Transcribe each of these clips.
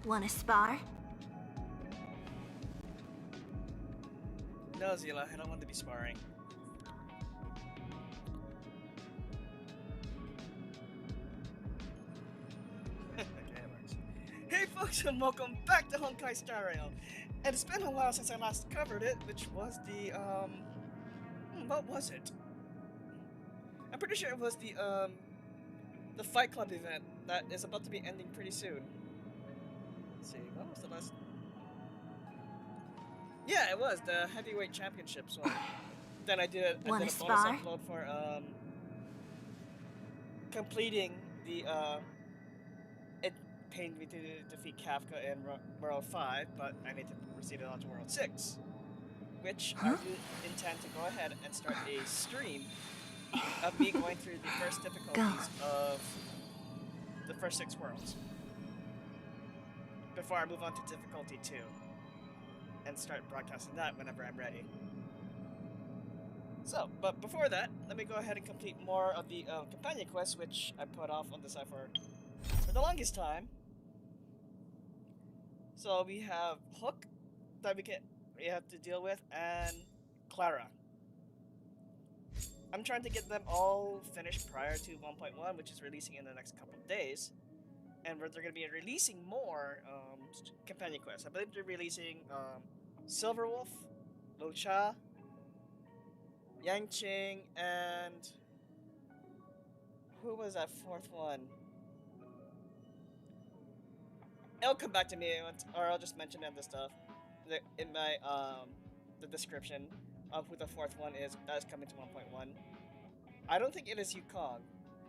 Wanna spar? No, Zila, I don't want to be sparring. Okay, it works. Hey folks, and welcome back to Honkai Star Rail. And it's been a while since I last covered it, which was the, what was it? I'm pretty sure it was the Fight Club event that is about to be ending pretty soon. Let's see, what was the last? Yeah, it was the heavyweight championship. So then I did a bonus upload for completing the it pained me to defeat Kafka in World 5, but I need to proceed it on to World 6, which I do intend to go ahead and start a stream of me going through the first difficulties of the first 6 worlds before I move on to difficulty 2 and start broadcasting that whenever I'm ready. So, but before that, let me go ahead and complete more of the companion quests, which I put off on the side for the longest time. So we have Hook that we have to deal with, and Clara. I'm trying to get them all finished prior to 1.1, which is releasing in the next couple of days. And they're going to be releasing more companion quests. I believe they're releasing Silverwolf, Lucha, Yangqing, and who was that fourth one? It'll come back to me, or I'll just mention it in the stuff in my the description of who the fourth one is. That's coming to 1.1. I don't think it is Yukong.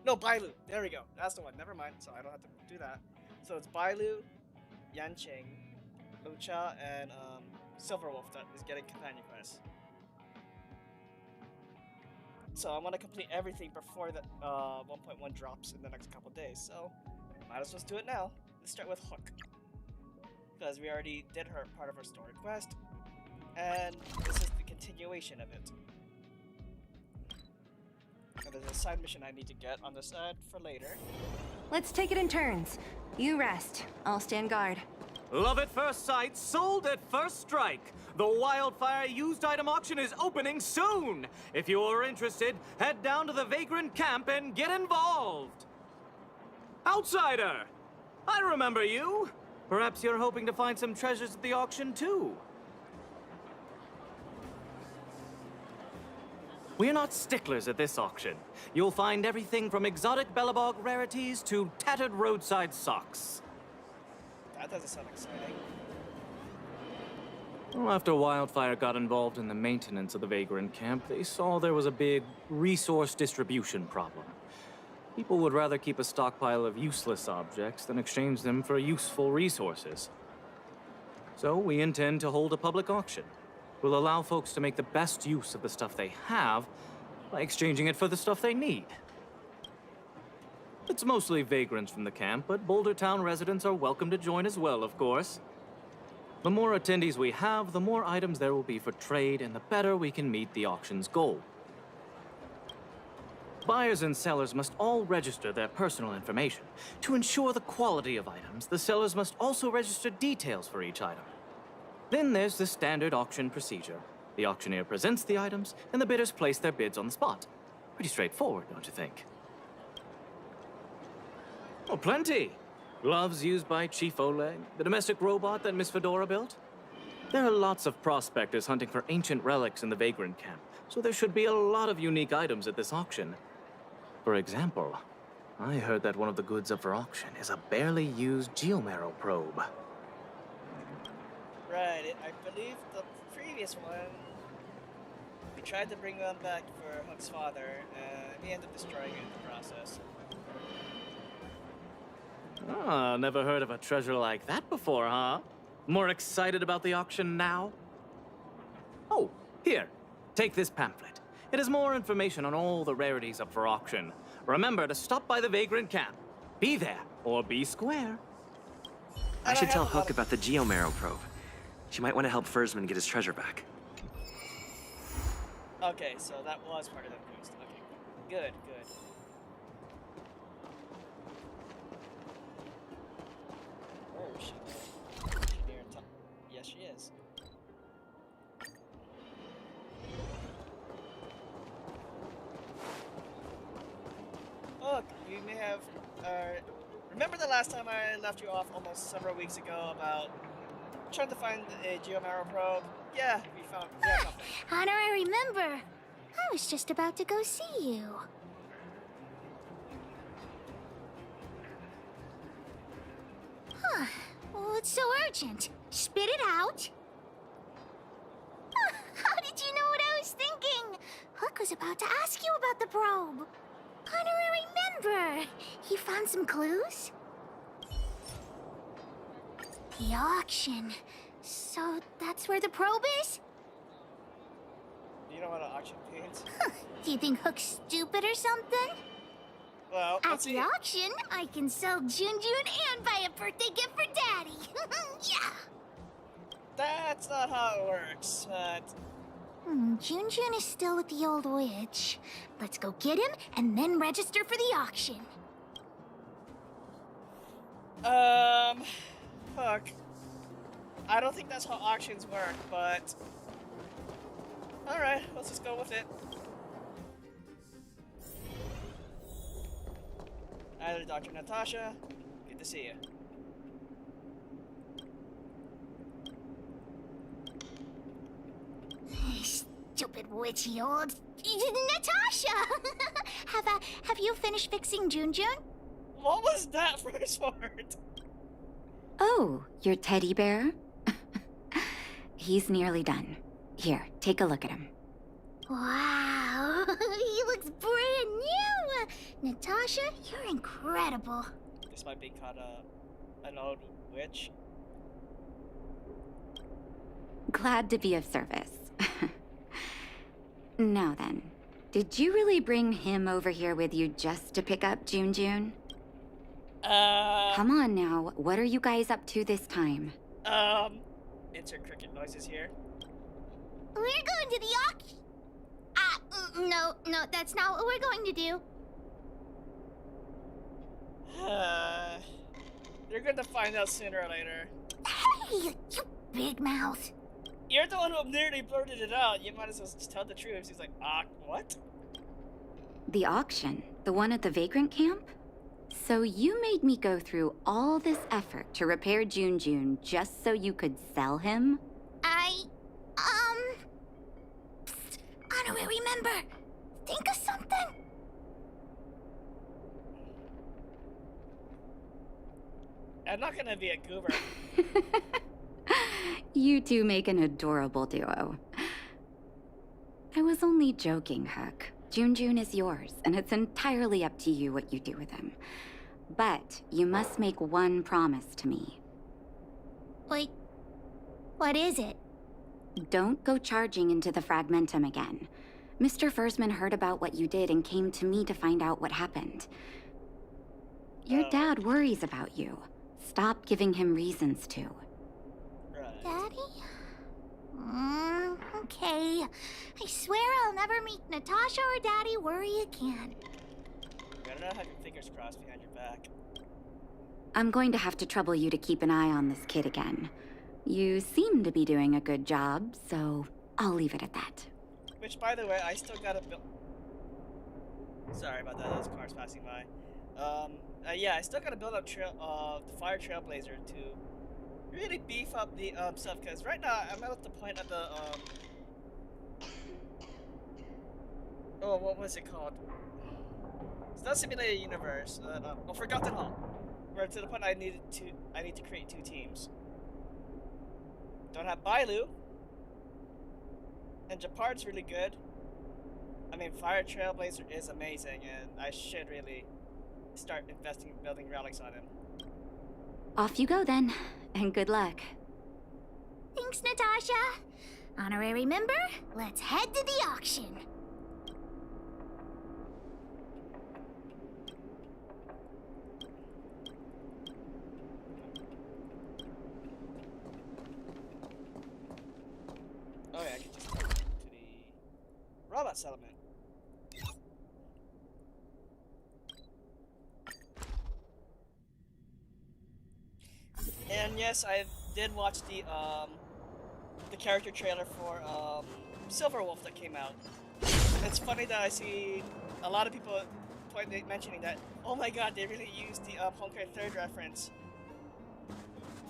No, Bailu. There we go. That's the one. Never mind. So I don't have to do that. So it's Bailu, Yanqing, Lucha, and Silverwolf that is getting companion quests. So I want to complete everything before the 1.1 drops in the next couple days. So might as well do it now. Let's start with Hook, because we already did her part of her story quest, and this is the continuation of it. So there's a side mission I need to get on the side for later. Let's take it in turns. You rest. I'll stand guard. Love at first sight, sold at first strike. The Wildfire used item auction is opening soon. If you're interested, head down to the Vagrant camp and get involved. Outsider! I remember you. Perhaps you're hoping to find some treasures at the auction too. We're not sticklers at this auction. You'll find everything from exotic Bellabog rarities to tattered roadside socks. That doesn't sound exciting. Well, after Wildfire got involved in the maintenance of the Vagrant camp, they saw there was a big resource distribution problem. People would rather keep a stockpile of useless objects than exchange them for useful resources. So we intend to hold a public auction. We'll allow folks to make the best use of the stuff they have by exchanging it for the stuff they need. It's mostly vagrants from the camp, but Boulder Town residents are welcome to join as well, of course. The more attendees we have, the more items there will be for trade, and the better we can meet the auction's goal. Buyers and sellers must all register their personal information. To ensure the quality of items, the sellers must also register details for each item. Then there's the standard auction procedure. The auctioneer presents the items, and the bidders place their bids on the spot. Pretty straightforward, don't you think? Oh, plenty. Gloves used by Chief Oleg, the domestic robot that Miss Fedora built. There are lots of prospectors hunting for ancient relics in the Vagrant camp, so there should be a lot of unique items at this auction. For example, I heard that one of the goods up for auction is a barely used geomarrow probe. Right, I believe the previous one, we tried to bring one back for Hook's father, and we ended up destroying it in the process. Ah, never heard of a treasure like that before, huh? More excited about the auction now? Oh, here, take this pamphlet. It has more information on all the rarities up for auction. Remember to stop by the Vagrant camp. Be there, or be square. I should tell Hook about the geomarrow probe. She might want to help Fursman get his treasure back. Okay, so that was part of the boost. Okay, good, good. Oh shit. Hook, you may have remember the last time I left you off almost several weeks ago about trying to find a Geomaro probe? Yeah, we found something. Honor, I remember. I was just about to go see you. Huh. What's so urgent? Spit it out. How did you know what I was thinking? Hook was about to ask you about the probe. Honor, I remember. He found some clues? The auction. So that's where the probe is? Do you know what an auction means? Do you think Hook's stupid or something? Well, At let's see. the auction, I can sell Jun and buy a birthday gift for Daddy. Yeah. That's not how it works. Jun is still with the old witch. Let's go get him and then register for the auction. Hook. I don't think that's how auctions work, but alright, let's just go with it. Hi there, Dr. Natasha. Good to see you. Stupid witchy old Natasha. Have you finished fixing Jun? What was that first word? Oh, your teddy bear? He's nearly done. Here, take a look at him. Wow, he looks brand new. Natasha, you're incredible. This might be called an old witch. Glad to be of service. Now then, did you really bring him over here with you just to pick up Jun? Come on now, what are you guys up to this time? Insert cricket noises here. We're going to the auction. No, that's not what we're going to do. You're going to find out sooner or later. Hey, you big mouth. You're the one who nearly blurted it out. You might as well just tell the truth. He's like, what? The auction? The one at the vagrant camp? So you made me go through all this effort to repair Jun just so you could sell him? Honor, remember. Think of something. I'm not gonna be a goober. You two make an adorable duo. I was only joking, Hook. Jun is yours, and it's entirely up to you what you do with him. But you must make one promise to me. Wait, what is it? Don't go charging into the Fragmentum again. Mr. Fursman heard about what you did and came to me to find out what happened. Your dad worries about you. Stop giving him reasons to. Right. Daddy? Okay. I swear I'll never meet Natasha or Daddy worry again. You better not have your fingers crossed behind your back. I'm going to have to trouble you to keep an eye on this kid again. You seem to be doing a good job, so I'll leave it at that. Which, by the way, I still gotta build. Sorry about that. Those cars passing by. Yeah, I still gotta build up the Fire Trailblazer to really beef up the stuff. Because right now I'm at the point of the oh, what was it called? It's not Simulated Universe. Forgotten Hall. Where to the point I need to create 2 teams. Don't have Bailu. And Japard's really good. I mean, Fire Trailblazer is amazing, and I should really start investing in building relics on him. Off you go then, and good luck. Thanks, Natasha. Honorary member, let's head to the auction. Oh yeah, I can just go to the robot settlement. And yes, I did watch the character trailer for Silverwolf that came out. It's funny that I see a lot of people point mentioning that, oh my god, they really used the Honkai 3rd reference.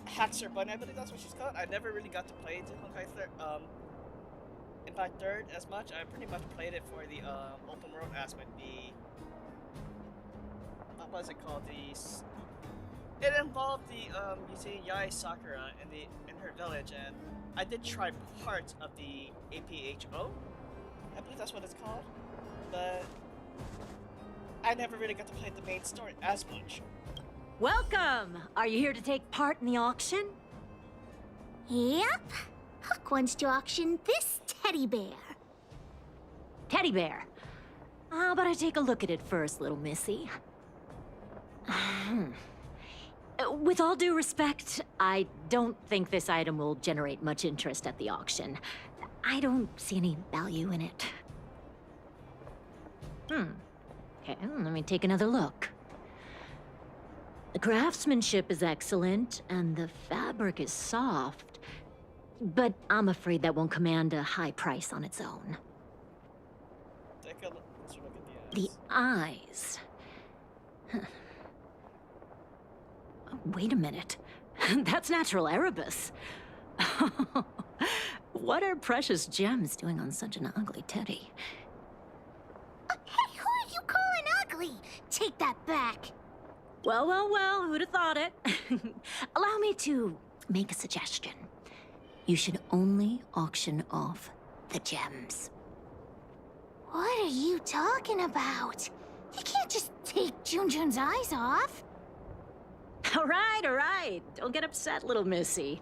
Haxer Bun, I believe that's what she's called. I never really got to play the Honkai 3rd, Impact 3rd as much. I pretty much played it for the open world aspect. What was it called? It involved the using Yae Sakura in her village, and I did try parts of the APHO. I believe that's what it's called, but I never really got to play the main story as much. Welcome! Are you here to take part in the auction? Yep. Hook wants to auction this teddy bear. Teddy bear. How about I take a look at it first, little missy? With all due respect, I don't think this item will generate much interest at the auction. I don't see any value in it. Okay, let me take another look. The craftsmanship is excellent, and the fabric is soft. But I'm afraid that won't command a high price on its own. Let's look at The eyes. Huh. Oh, wait a minute. That's natural Erebus. What are precious gems doing on such an ugly teddy? Hey, who are you calling ugly? Take that back. Well, well, well, who'd have thought it? Allow me to make a suggestion. You should only auction off the gems. What are you talking about? You can't just take Junjun's eyes off. All right. Don't get upset, little missy.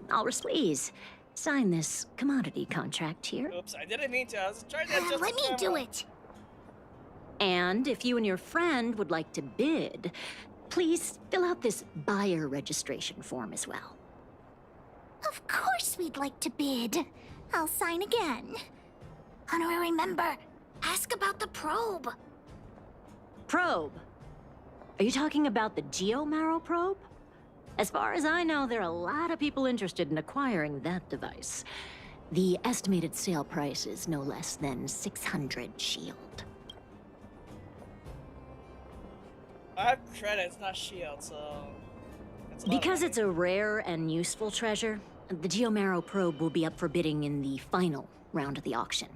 Alris, please, sign this commodity contract here. Oops, I didn't mean to. I was trying to adjust Let the me do camera. it. And if you and your friend would like to bid, please fill out this buyer registration form as well. Of course we'd like to bid. I'll sign again. Honorary member, ask about the probe. Probe? Are you talking about the Geomarrow probe? As far as I know, there are a lot of people interested in acquiring that device. The estimated sale price is no less than 600 shield. I have credits, not shield, so... It's a lot of Because money. it's a rare and useful treasure, the Geomarrow probe will be up for bidding in the final round of the auction.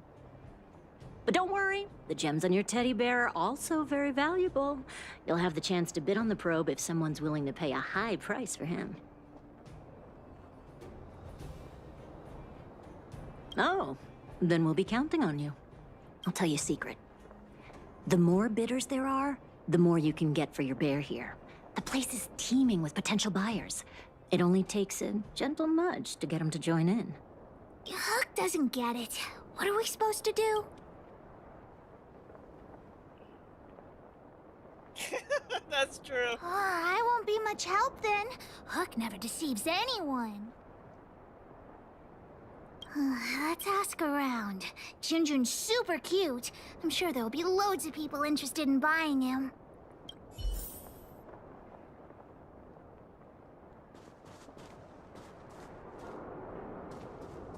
But don't worry, the gems on your teddy bear are also very valuable. You'll have the chance to bid on the probe if someone's willing to pay a high price for him. Oh, then we'll be counting on you. I'll tell you a secret. The more bidders there are, the more you can get for your bear here. The place is teeming with potential buyers. It only takes a gentle nudge to get them to join in. Hook doesn't get it. What are we supposed to do? That's true. Oh, I won't be much help then. Hook never deceives anyone. Let's ask around. Junjun's super cute. I'm sure there'll be loads of people interested in buying him.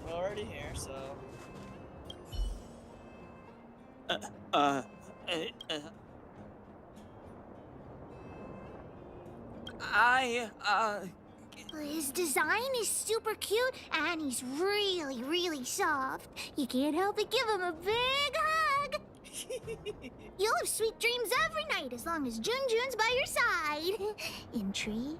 We're already here, so... His design is super cute, and he's really, really soft. You can't help but give him a big hug. You'll have sweet dreams every night as long as Junjun's by your side. Intrigue?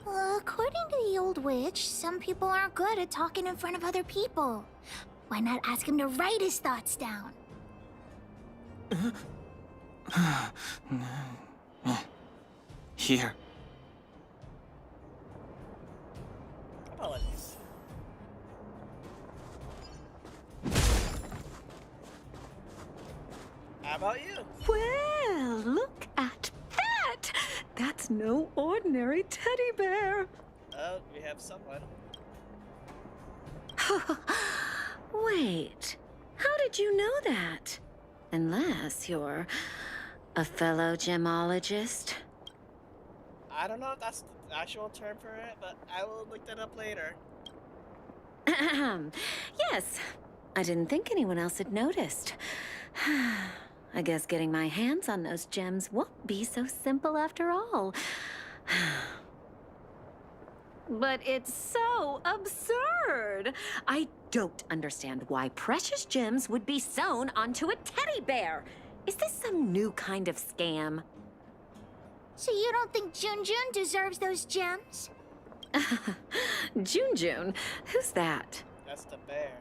According to the old witch, some people aren't good at talking in front of other people. Why not ask him to write his thoughts down? Here. Apologies. How about you? Well, look at that! That's no ordinary teddy bear. We have someone. Wait, how did you know that? Unless you're a fellow gemologist. I don't know if that's the actual term for it, but I will look that up later. Yes. I didn't think anyone else had noticed. I guess getting my hands on those gems won't be so simple after all. But it's so absurd. I don't understand why precious gems would be sewn onto a teddy bear. Is this some new kind of scam? So you don't think Junjun deserves those gems? Junjun? Who's that? That's the bear.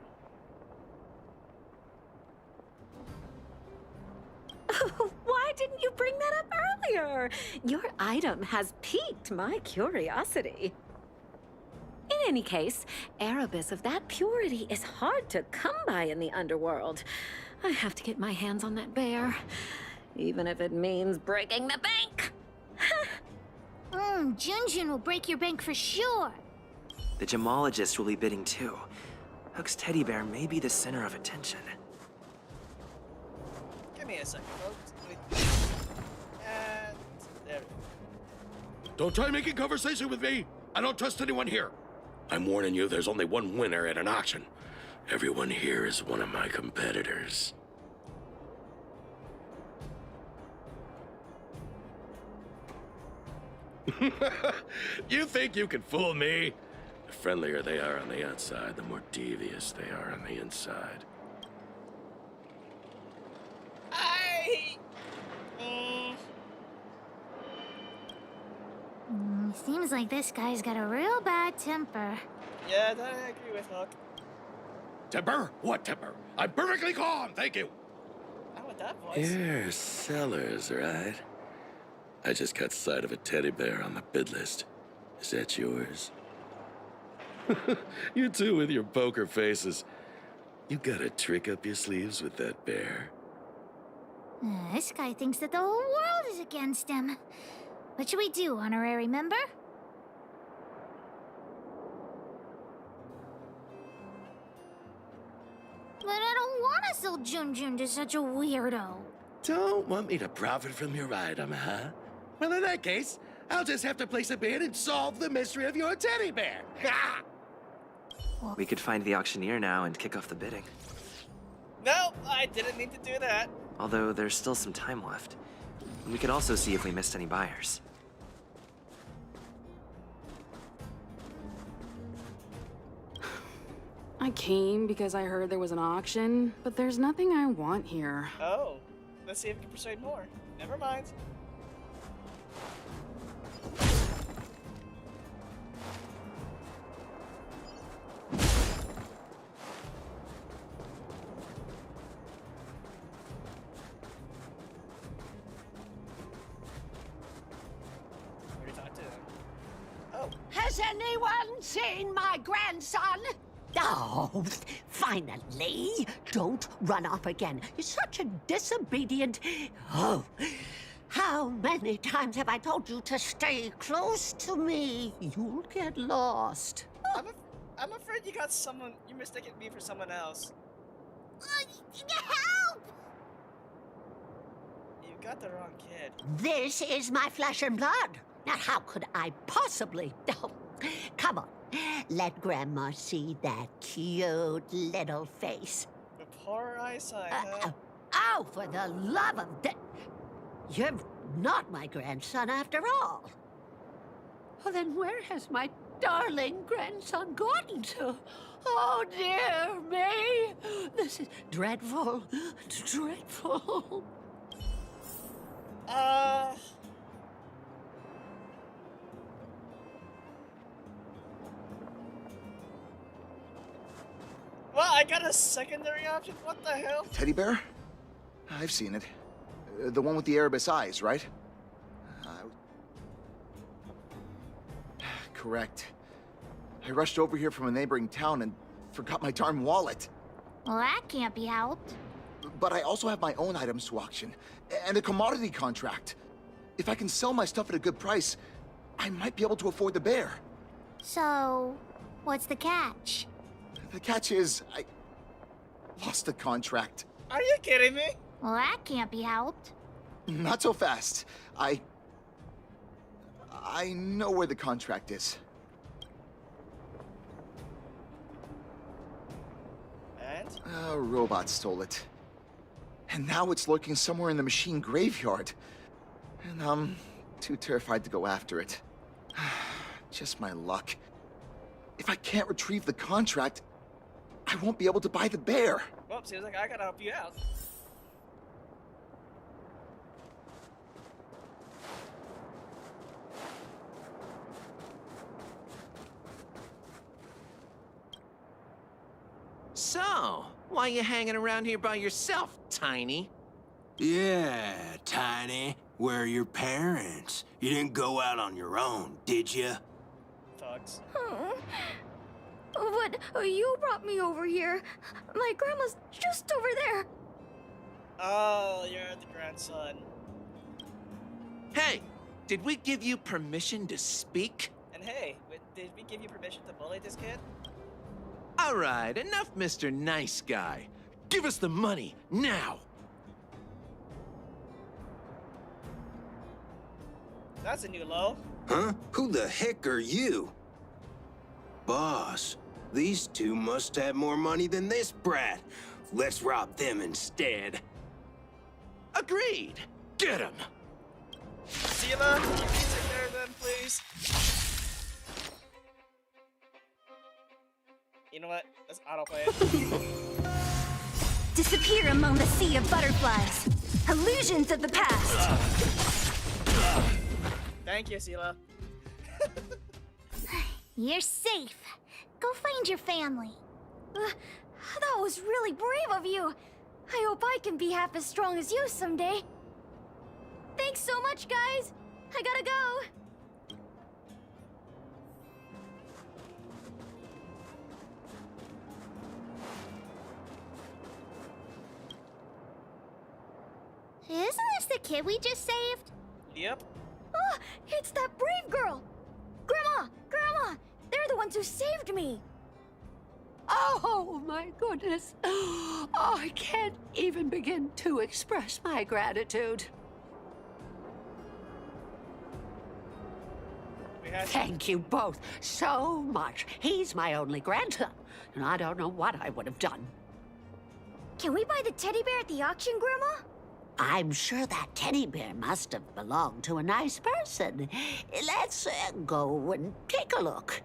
Why didn't you bring that up earlier? Your item has piqued my curiosity. In any case, Erebus of that purity is hard to come by in the underworld. I have to get my hands on that bear, even if it means breaking the bank. Junjun will break your bank for sure. The gemologist will be bidding too. Hook's teddy bear may be the center of attention. Give me a second, folks. And there we go. Don't try making conversation with me! I don't trust anyone here! I'm warning you, there's only one winner at an auction. Everyone here is one of my competitors. You think you can fool me? The friendlier they are on the outside, the more devious they are on the inside. Seems like this guy's got a real bad temper. Yeah, that I agree with, Hook. Temper? What temper? I'm perfectly calm, thank you! Not with that voice. You're sellers, right? I just caught sight of a teddy bear on the bid list. Is that yours? You two with your poker faces. You got a trick up your sleeves with that bear? This guy thinks that the whole world is against him. What should we do, honorary member? But I don't want to sell Junjun to such a weirdo. Don't want me to profit from your item, huh? Well, in that case, I'll just have to place a bid and solve the mystery of your teddy bear. Ha! We could find the auctioneer now and kick off the bidding. No, I didn't need to do that. Although there's still some time left. We could also see if we missed any buyers. I came because I heard there was an auction, but there's nothing I want here. Oh, let's see if we can persuade more. Never mind. Who do you talk to? Oh, Has anyone seen my grandson? Oh, finally! Don't run off again. You're such a disobedient... Oh, how many times have I told you to stay close to me? You'll get lost. I'm afraid you got someone. You mistaken me for someone else. Help! You got the wrong kid. This is my flesh and blood. Now, how could I possibly... Oh, come on. Let Grandma see that cute little face. The poor eyesight, huh? Oh, for the love of... You're not my grandson after all. Well, then where has my darling grandson gone to? Oh, dear me. This is dreadful. Dreadful. Well, I got a secondary option? What the hell? Teddy bear? I've seen it. The one with the Erebus eyes, right? Correct. I rushed over here from a neighboring town and forgot my darn wallet. Well, that can't be helped. But I also have my own items to auction, and a commodity contract. If I can sell my stuff at a good price, I might be able to afford the bear. So, what's the catch? The catch is, I lost the contract. Are you kidding me? Well, that can't be helped. Not so fast. I know where the contract is. And? A robot stole it. And now it's lurking somewhere in the machine graveyard. And I'm too terrified to go after it. Just my luck. If I can't retrieve the contract, I won't be able to buy the bear. Well, seems like I gotta help you out. So, why you hanging around here by yourself, Tiny? Yeah, Tiny. Where are your parents? You didn't go out on your own, did you? Thugs. But you brought me over here. My grandma's just over there. Oh, you're the grandson. Hey, did we give you permission to speak? And hey, did we give you permission to bully this kid? All right, enough, Mr. Nice Guy. Give us the money, now! That's a new low. Huh? Who the heck are you? Boss, these two must have more money than this brat. Let's rob them instead. Agreed. Get him! Sheila, can you take care of them, please? You know what? Let's autoplay it. Disappear among the sea of butterflies. Illusions of the past. Thank you, Sheila. You're safe. Go find your family. That was really brave of you. I hope I can be half as strong as you someday. Thanks so much, guys. I gotta go. Isn't this the kid we just saved? Yep. Oh, it's that brave girl. Grandma, they're the ones who saved me. Oh, my goodness. Oh, I can't even begin to express my gratitude. Thank you both so much. He's my only grandson, and I don't know what I would have done. Can we buy the teddy bear at the auction, Grandma? I'm sure that teddy bear must have belonged to a nice person. Let's go and take a look.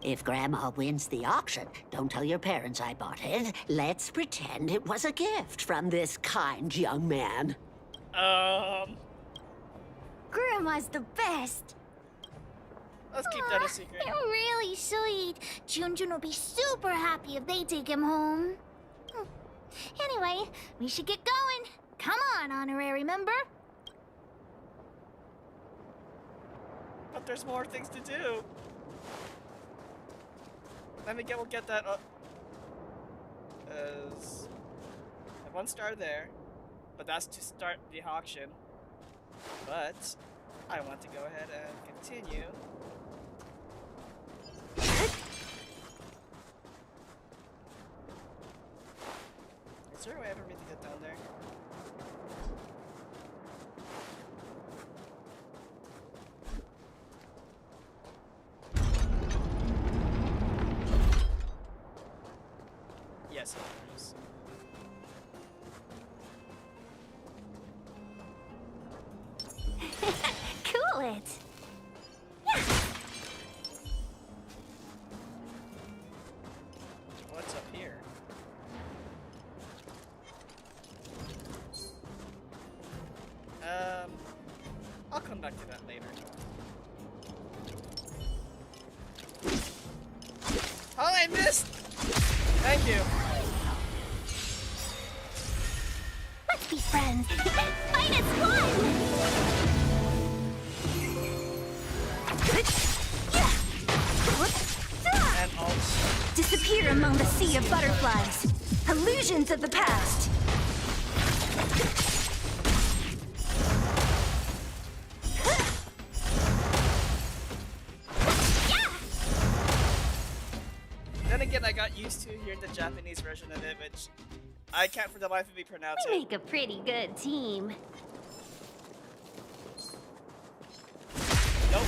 If Grandma wins the auction, don't tell your parents I bought it. Let's pretend it was a gift from this kind young man. Grandma's the best. Let's keep that a secret. They're really sweet. Junjun will be super happy if they take him home. Anyway, we should get going. Come on, honorary member. But there's more things to do. We'll get that up. As one star there, but that's to start the auction. But I want to go ahead and continue. Is there a way for me to get down there? Yes, it is. Cool it. What's up here? I'll come back to that later. Oh, I missed! Thank you. Let's be friends. Minus And alt. Disappear among the sea of butterflies. Illusions of the past. Then again, I got used to hearing the Japanese version of it, which I can't for the life of me pronounce We it. make a pretty good team. Nope.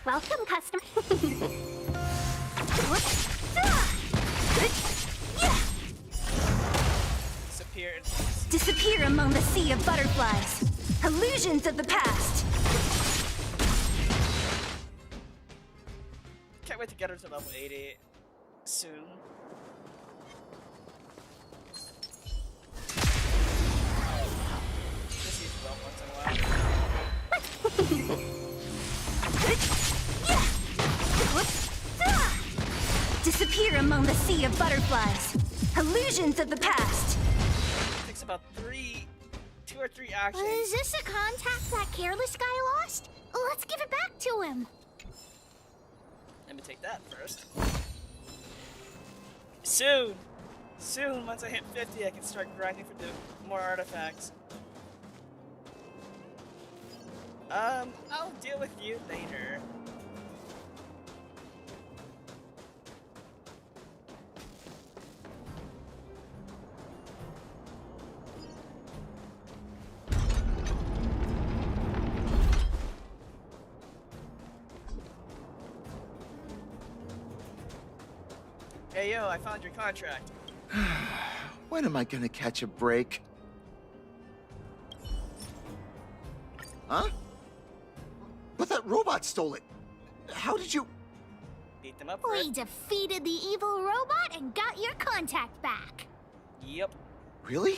Welcome, customer. Disappear. Disappear among the sea of butterflies. Illusions of the past. Can't wait to get her to level 80 soon. Just use belt once in a while. Disappear among the sea of butterflies. Illusions of the past. Takes about 2 or 3 actions. Is this a contact that careless guy lost? Let's give it back to him. Let me take that first. Soon, once I hit 50, I can start grinding for the more artifacts. I'll deal with you later. Hey yo, I found your contract. When am I gonna catch a break? Huh? But that robot stole it. How did you... Beat them up for We it. defeated the evil robot and got your contact back. Yep. Really?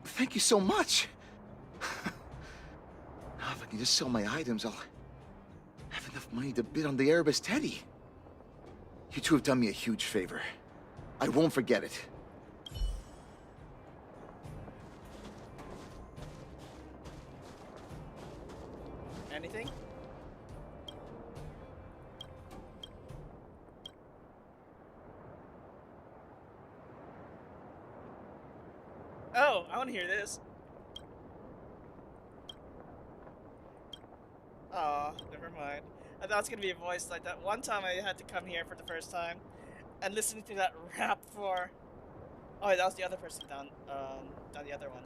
Thank you so much. Now, if I can just sell my items, I'll have enough money to bid on the Erebus Teddy. You two have done me a huge favor. I won't forget it. Anything? Oh, I want to hear this. Aw, never mind. I thought it was gonna be a voice like that. One time I had to come here for the first time and listen to that rap for... Oh, that was the other person down the other one.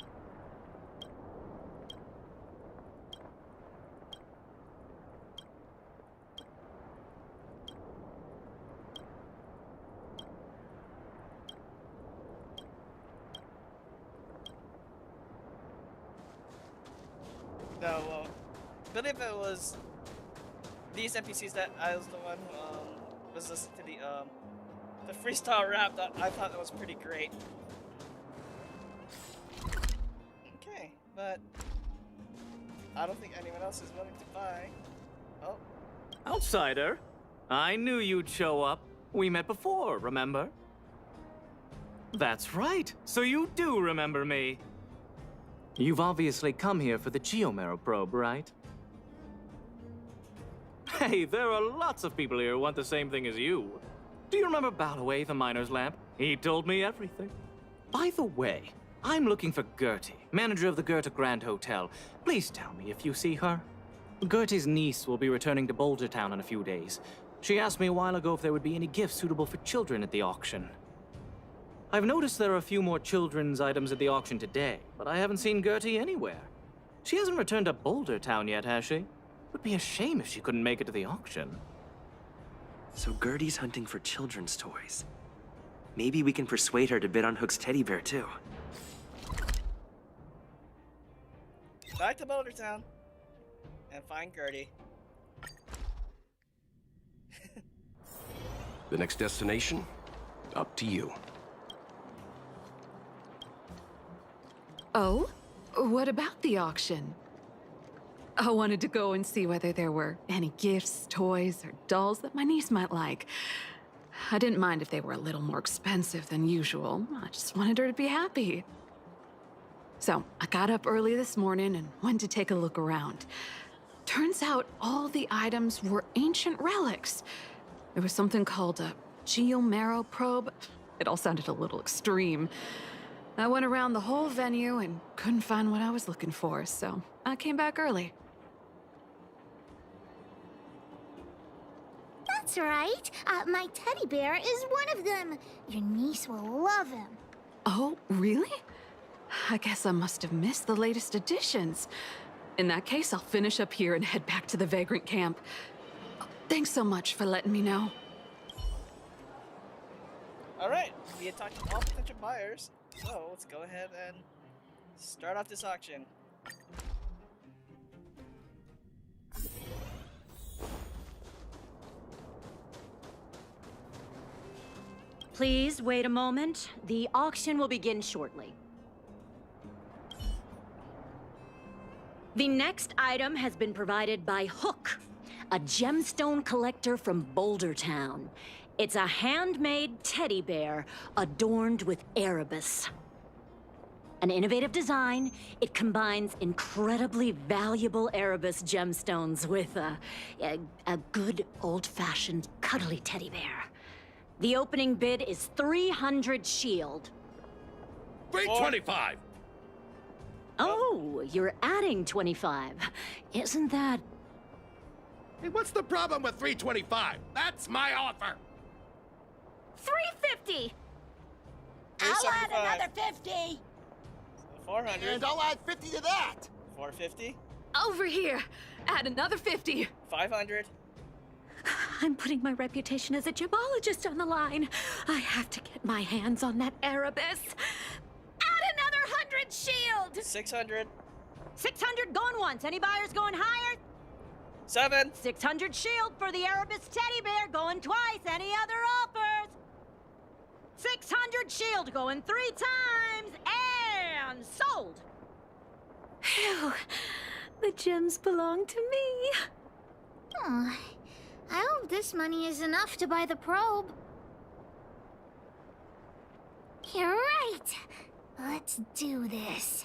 No, well, but if it was these NPCs that I was the one who was listening to the freestyle rap, that I thought that was pretty great. Okay, but I don't think anyone else is willing to buy. Oh. Outsider, I knew you'd show up. We met before, remember? That's right. So you do remember me. You've obviously come here for the Geomarrow probe, right? Hey, there are lots of people here who want the same thing as you. Do you remember Balloway, the miner's lamp? He told me everything. By the way, I'm looking for Gertie, manager of the Goethe Grand Hotel. Please tell me if you see her. Gertie's niece will be returning to Boulder Town in a few days. She asked me a while ago if there would be any gifts suitable for children at the auction. I've noticed there are a few more children's items at the auction today, but I haven't seen Gertie anywhere. She hasn't returned to Boulder Town yet, has she? It would be a shame if she couldn't make it to the auction. So Gertie's hunting for children's toys. Maybe we can persuade her to bid on Hook's teddy bear, too. Back to Boulder Town and find Gertie. The next destination? Up to you. Oh? What about the auction? I wanted to go and see whether there were any gifts, toys, or dolls that my niece might like. I didn't mind if they were a little more expensive than usual. I just wanted her to be happy. So I got up early this morning and went to take a look around. Turns out all the items were ancient relics. There was something called a Geomarrow probe. It all sounded a little extreme. I went around the whole venue and couldn't find what I was looking for, so I came back early. That's right. My teddy bear is one of them. Your niece will love him. Oh, really? I guess I must have missed the latest editions. In that case, I'll finish up here and head back to the Vagrant camp. Thanks so much for letting me know. Alright, we had talked to all potential buyers, so let's go ahead and start off this auction. Please wait a moment. The auction will begin shortly. The next item has been provided by Hook, a gemstone collector from Boulder Town. It's a handmade teddy bear adorned with Erebus. An innovative design, it combines incredibly valuable Erebus gemstones with a good old-fashioned cuddly teddy bear. The opening bid is 300 shield. 325. Oh, you're adding 25. Isn't that... Hey, what's the problem with 325? That's my offer. 350. I'll add 375. another 50. 400. And I'll add 50 to that. 450. Over here! Add another 50! 500. I'm putting my reputation as a gemologist on the line. I have to get my hands on that Erebus. Add another 100 shield. 600. 600 going once. Any buyers going higher? 7. 600 shield for the Erebus teddy bear going twice. Any other offers? 600 shield going 3 times and sold. Phew. The gems belong to me. Oh, I hope this money is enough to buy the probe. You're right. Let's do this.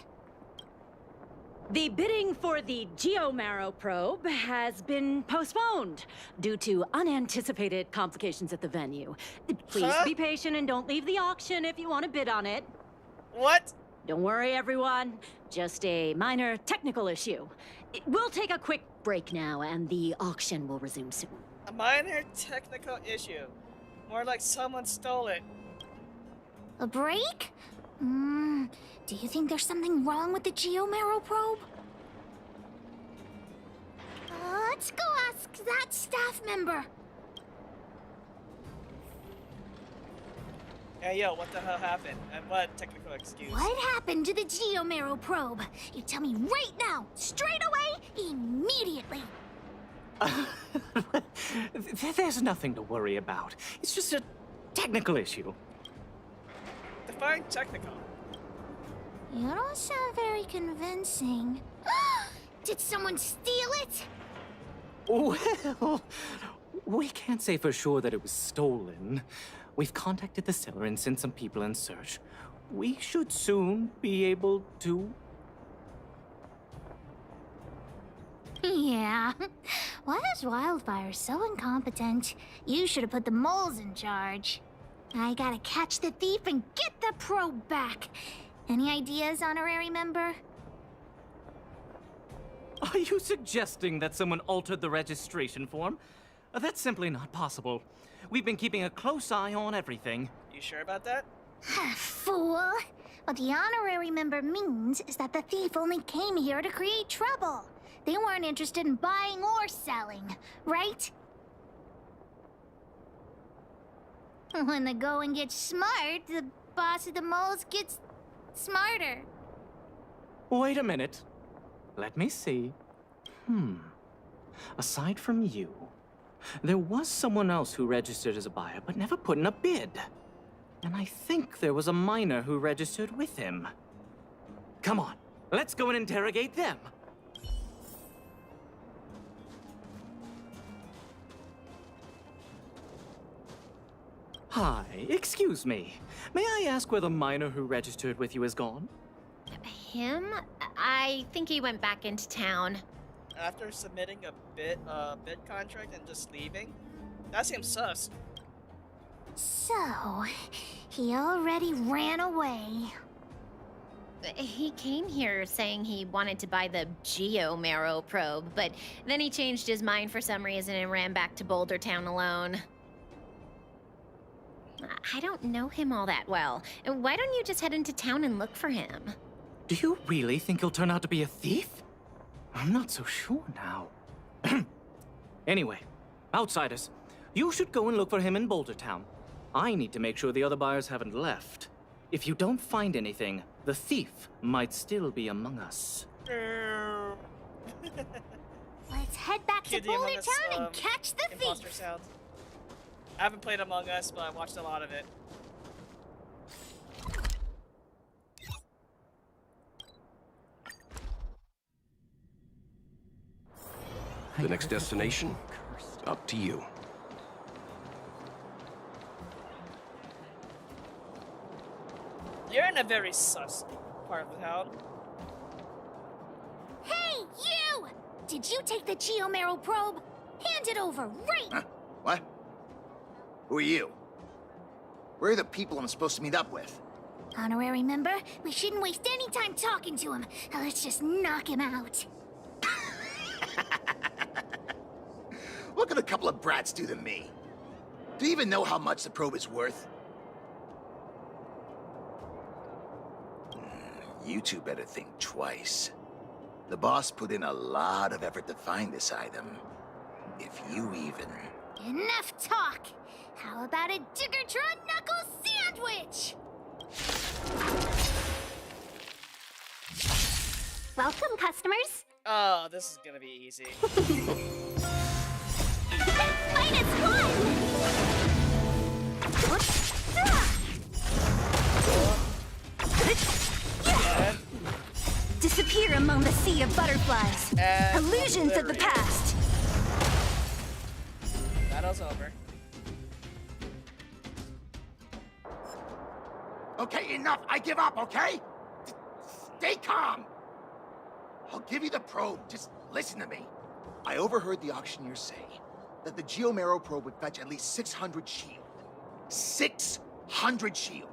The bidding for the Geomarrow probe has been postponed due to unanticipated complications at the venue. Please be patient and don't leave the auction if you want to bid on it. What? Don't worry, everyone. Just a minor technical issue. We'll take a quick break now, and the auction will resume soon. A minor technical issue. More like someone stole it. A break? Do you think there's something wrong with the Geomarrow probe? Let's go ask that staff member. Hey, yo, what the hell happened? And what technical excuse? What happened to the Geomarrow probe? You tell me right now, straight away, immediately. There's nothing to worry about. It's just a technical issue. Define technical. You don't sound very convincing. Did someone steal it? Well, we can't say for sure that it was stolen. We've contacted the seller and sent some people in search. We should soon be able to... Yeah. Why is Wildfire so incompetent? You should have put the moles in charge. I gotta catch the thief and get the probe back. Any ideas, honorary member? Are you suggesting that someone altered the registration form? That's simply not possible. We've been keeping a close eye on everything. You sure about that? Fool! What the honorary member means is that the thief only came here to create trouble. They weren't interested in buying or selling, right? When the going gets smart, the boss of the moles gets smarter. Wait a minute. Let me see. Aside from you, there was someone else who registered as a buyer but never put in a bid. And I think there was a miner who registered with him. Come on, let's go and interrogate them. Hi, excuse me. May I ask where the miner who registered with you is gone? Him? I think he went back into town. After submitting a bid contract and just leaving? That seems sus. So, he already ran away. He came here saying he wanted to buy the Geomarrow probe, but then he changed his mind for some reason and ran back to Boulder Town alone. I don't know him all that well. Why don't you just head into town and look for him? Do you really think he'll turn out to be a thief? I'm not so sure now. Anyway, outsiders, you should go and look for him in Boulder Town. I need to make sure the other buyers haven't left. If you don't find anything, the thief might still be among us. Let's head back to Kid Boulder Among Us, Town and catch the imposter thief. sounds. I haven't played Among Us, but I watched a lot of it. The next destination? Up to you. You're in a very sus part of the town. Hey, you! Did you take the Geomero probe? Hand it over, right? Huh? What? Who are you? Where are the people I'm supposed to meet up with? Honorary member, we shouldn't waste any time talking to him. Let's just knock him out. What could a couple of brats do to me? Do you even know how much the probe is worth? You two better think twice. The boss put in a lot of effort to find this item. If you even... Enough talk! How about a Diggertron Knuckle Sandwich? Welcome, customers. Oh, this is gonna be easy. Disappear among the sea of butterflies. Illusions of the past. Battle's over. Okay, enough! I give up, okay? Stay calm! I'll give you the probe, just listen to me. I overheard the auctioneer say that the Geomero probe would fetch at least 600 shield. 600 shield!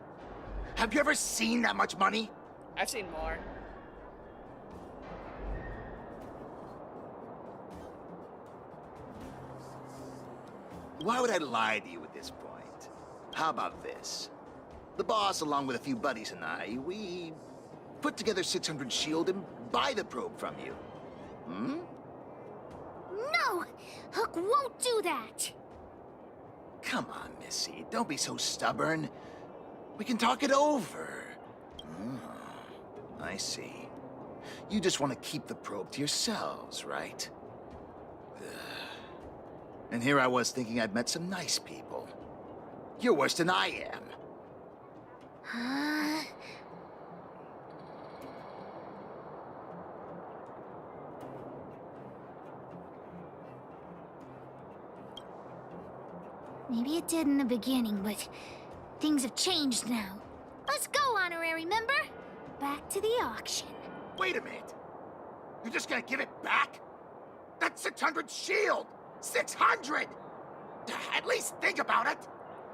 Have you ever seen that much money? I've seen more. Why would I lie to you at this point? How about this? The boss, along with a few buddies and I, we put together 600 shield and buy the probe from you. Hmm? No! Hook won't do that! Come on, Missy. Don't be so stubborn. We can talk it over. I see. You just want to keep the probe to yourselves, right? Ugh. And here I was thinking I'd met some nice people. You're worse than I am. Maybe it did in the beginning, but things have changed now. Let's go, honorary member. Back to the auction. Wait a minute. You're just gonna give it back? That's 600 shield! 600! At least think about it!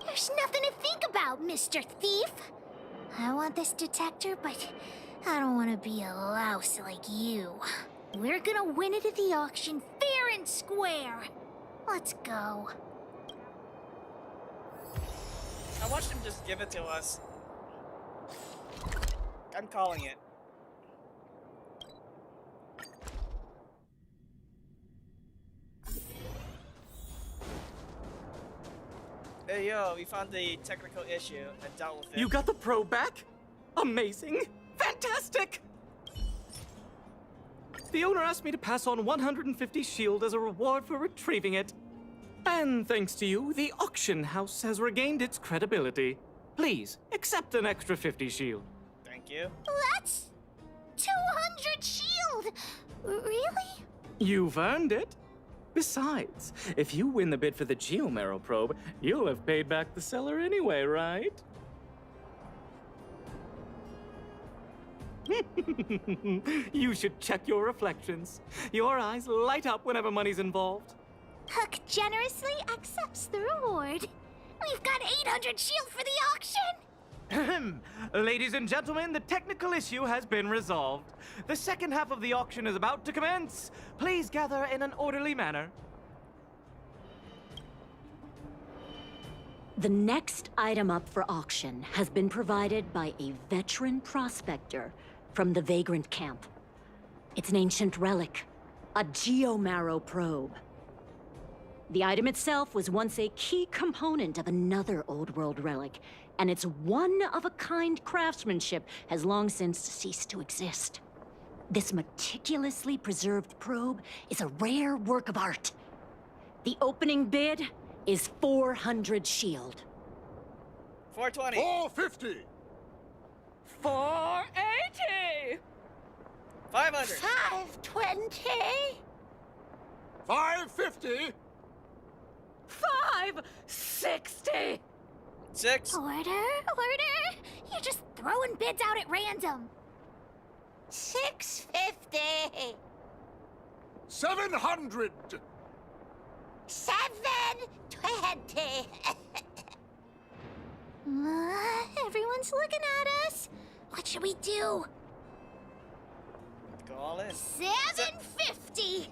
There's nothing to think about, Mr. Thief. I want this detector, but I don't want to be a louse like you. We're gonna win it at the auction fair and square. Let's go. I watched him just give it to us. I'm calling it. Hey yo, we found the technical issue and dealt with it. You got the probe back? Amazing! Fantastic! The owner asked me to pass on 150 shield as a reward for retrieving it. And thanks to you, the auction house has regained its credibility. Please, accept an extra 50 shield. Thank you. That's 200 shield! Really? You've earned it. Besides, if you win the bid for the Geomero probe, you'll have paid back the seller anyway, right? You should check your reflections. Your eyes light up whenever money's involved. Hook generously accepts the reward. We've got 800 shield for the auction! Ladies and gentlemen, the technical issue has been resolved. The second half of the auction is about to commence. Please gather in an orderly manner. The next item up for auction has been provided by a veteran prospector from the Vagrant Camp. It's an ancient relic a geomarrow probe. The item itself was once a key component of another old world relic, and its one-of-a-kind craftsmanship has long since ceased to exist. This meticulously preserved probe is a rare work of art. The opening bid is 400 shield. 420. 450. 480! 500. 520. 550. 560! 6. Order. You're just throwing bids out at random. 650. 700. 720. Everyone's looking at us. What should we do? Go all in. 750.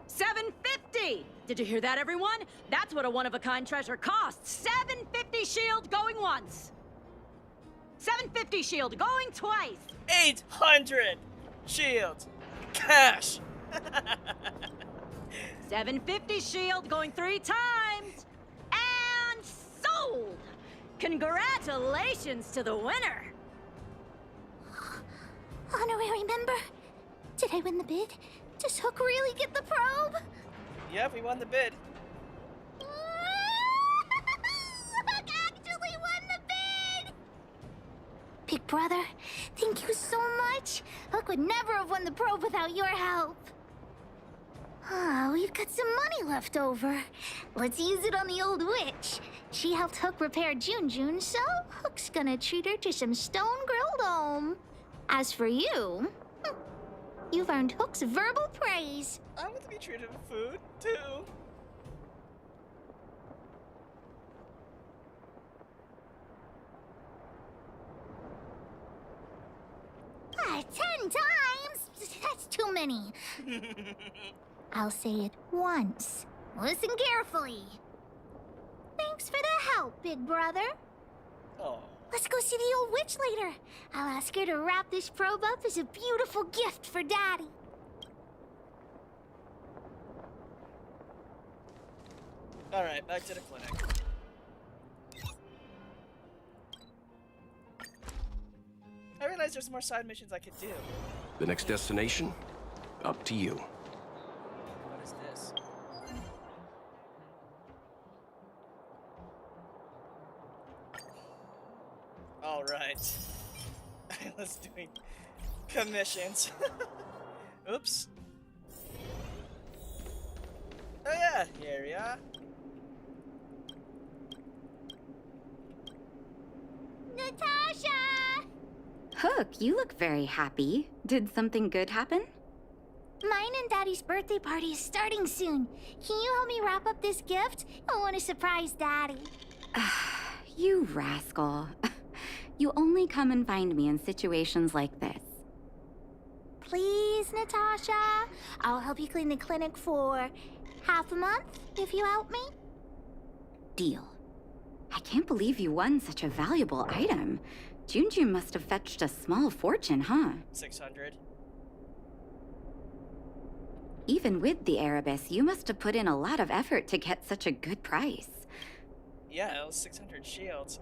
750! Did you hear that, everyone? That's what a one-of-a-kind treasure costs. 750 shield going once. 750 shield going twice. 800 shields. Cash. 750 shield going 3 times. And sold! Congratulations to the winner. Honorary member, did I win the bid? Does Hook really get the probe? Yep, we won the bid. Hook actually won the bid! Big brother, thank you so much. Hook would never have won the probe without your help. We've got some money left over. Let's use it on the old witch. She helped Hook repair Jun, so Hook's gonna treat her to some stone-grilled home. As for you, you've earned Hook's verbal praise. I want to be treated with food, too. Ah, 10 times? That's too many. I'll say it once. Listen carefully. Thanks for the help, big brother. Oh. Let's go see the old witch later. I'll ask her to wrap this probe up as a beautiful gift for Daddy. Alright, back to the clinic. I realized there's more side missions I could do. The next destination? Up to you. What is this? Alright. Let's doing commissions. Oops. Oh yeah, here we are. Natasha! Hook, you look very happy. Did something good happen? Mine and Daddy's birthday party is starting soon. Can you help me wrap up this gift? I want to surprise Daddy. You rascal. You only come and find me in situations like this. Please, Natasha. I'll help you clean the clinic for half a month if you help me. Deal. I can't believe you won such a valuable item. Jun must have fetched a small fortune, huh? 600. Even with the Erebus, you must have put in a lot of effort to get such a good price. Yeah, it was 600 shields.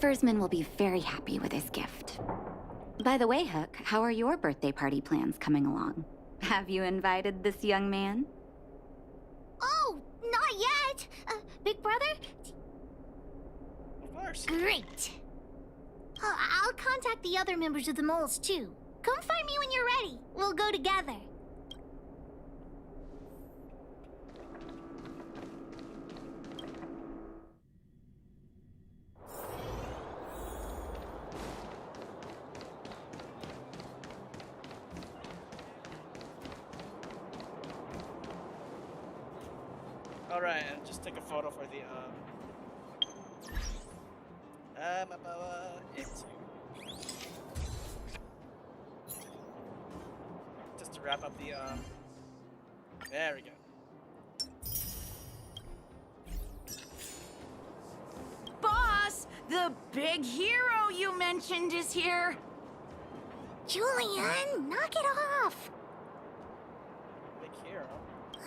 Fursman will be very happy with his gift. By the way, Hook, how are your birthday party plans coming along? Have you invited this young man? Oh, not yet. Big brother? Of course. Great. I'll contact the other members of the moles, too. Come find me when you're ready. We'll go together. Alright, and just take a photo for the, just to wrap up the, there we go. Boss, the big hero you mentioned is here. Julian, knock it off.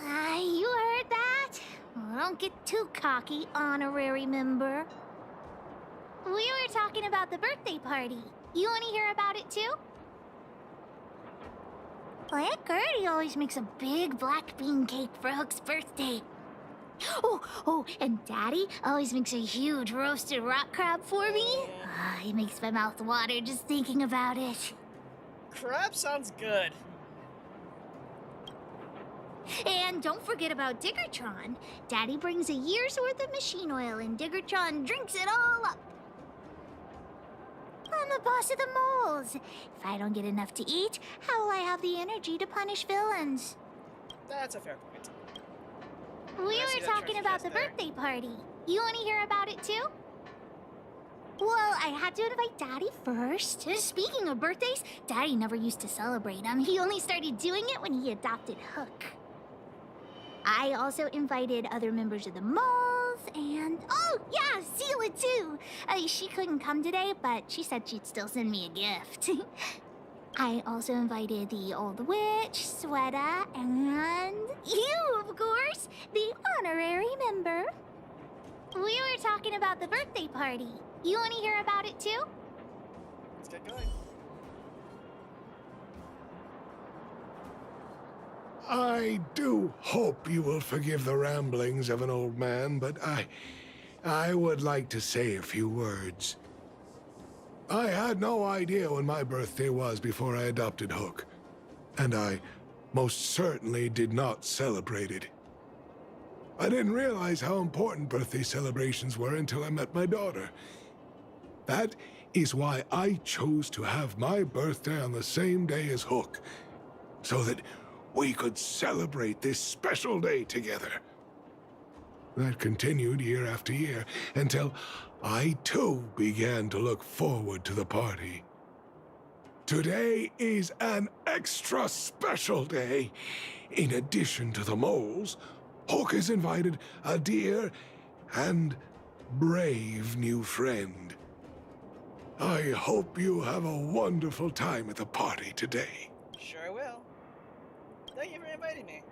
You heard that? Well, don't get too cocky, honorary member. We were talking about the birthday party. You want to hear about it too? Well, Aunt Gertie always makes a big black bean cake for Hook's birthday. Oh, and Daddy always makes a huge roasted rock crab for me. It makes my mouth water just thinking about it. Crab sounds good. And don't forget about Diggertron. Daddy brings a year's worth of machine oil and Diggertron drinks it all up. I'm the boss of the moles. If I don't get enough to eat, how will I have the energy to punish villains? That's a fair point. We were talking about the birthday party. You want to hear about it too? Well, I had to invite Daddy first. Speaking of birthdays, Daddy never used to celebrate them. He only started doing it when he adopted Hook. I also invited other members of the moles and... Oh, yeah, Zila too! She couldn't come today, but she said she'd still send me a gift. I also invited the old witch, Sweta, and... you, of course, the honorary member. We were talking about the birthday party. You want to hear about it too? Let's get going. I do hope you will forgive the ramblings of an old man, but I would like to say a few words. I had no idea when my birthday was before I adopted Hook, and I most certainly did not celebrate it. I didn't realize how important birthday celebrations were until I met my daughter. That is why I chose to have my birthday on the same day as Hook, so that we could celebrate this special day together. That continued year after year until I too began to look forward to the party. Today is an extra special day. In addition to the moles, Hook has invited a dear and brave new friend. I hope you have a wonderful time at the party today. Sure will. Thank you for inviting me.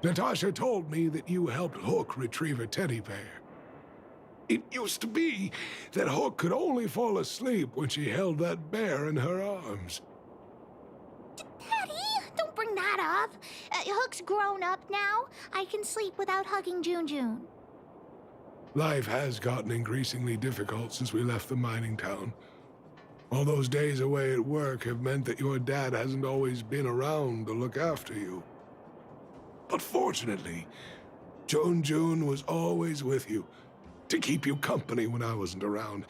Natasha told me that you helped Hook retrieve a teddy bear. It used to be that Hook could only fall asleep when she held that bear in her arms. Daddy, don't bring that up. Hook's grown up now. I can sleep without hugging June. Life has gotten increasingly difficult since we left the mining town. All those days away at work have meant that your dad hasn't always been around to look after you. But fortunately, June was always with you, to keep you company when I wasn't around.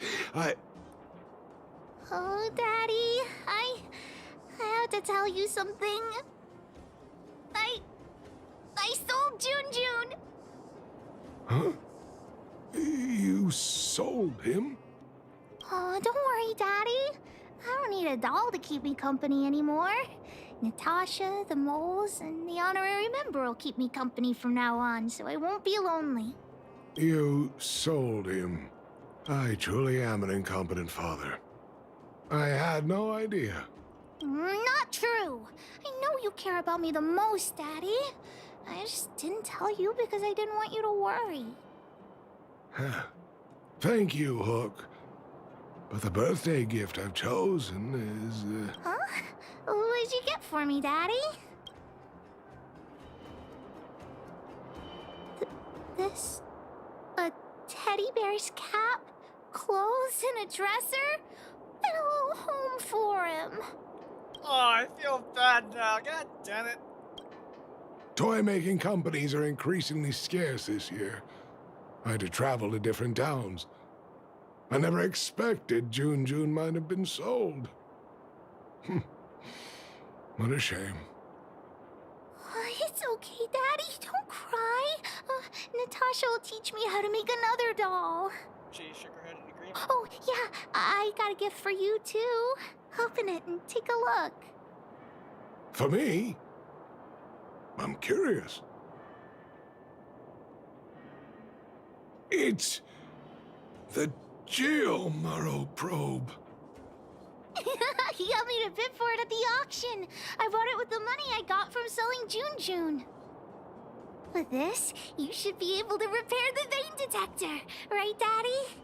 Oh, Daddy, I have to tell you something. I sold June. Huh? You sold him? Oh, don't worry, Daddy. I don't need a doll to keep me company anymore. Natasha, the moles, and the honorary member will keep me company from now on, so I won't be lonely. You sold him. I truly am an incompetent father. I had no idea. Not true. I know you care about me the most, Daddy. I just didn't tell you because I didn't want you to worry. Huh. Thank you, Hook. But the birthday gift I've chosen is, Huh? What did you get for me, Daddy? This... a teddy bear's cap, clothes, and a dresser? And a little home for him. Oh, I feel bad now. God damn it. Toy-making companies are increasingly scarce this year. I had to travel to different towns. I never expected June might have been sold. What a shame. It's okay, Daddy. Don't cry. Natasha will teach me how to make another doll. She shook her head in agreement. Oh, yeah. I got a gift for you, too. Open it and take a look. For me? I'm curious. It's the Geomaro probe. He got me to bid for it at the auction. I bought it with the money I got from selling June. With this, you should be able to repair the vein detector. Right, Daddy?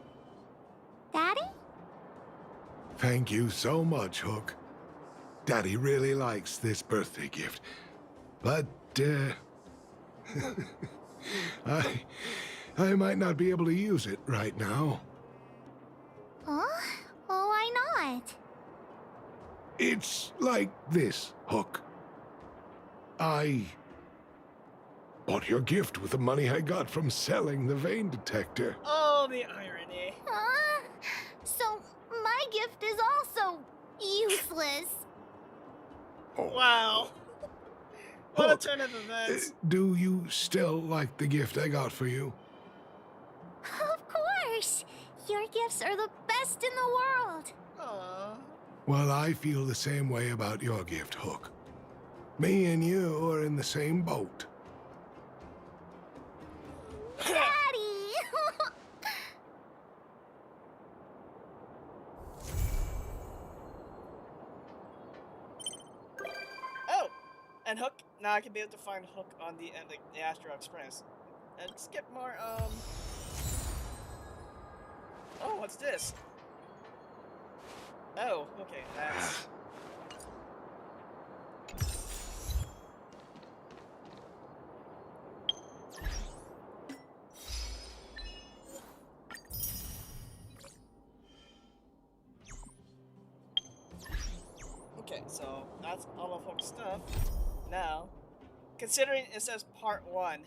Daddy? Thank you so much, Hook. Daddy really likes this birthday gift. But, I might not be able to use it right now. Huh? Oh, why not? It's like this, Hook. I bought your gift with the money I got from selling the vein detector. Oh, the irony. Huh? So, my gift is also useless. Wow. What a turn of events. Do you still like the gift I got for you? Of course! Your gifts are the best in the world. Aww. Well, I feel the same way about your gift, Hook. Me and you are in the same boat. Daddy! Oh! And Hook, now I can be able to find Hook on the Astro Express. And skip more, Oh, what's this? Oh, okay, that's... Okay, so that's all of Hook's stuff. Now, considering it says part 1,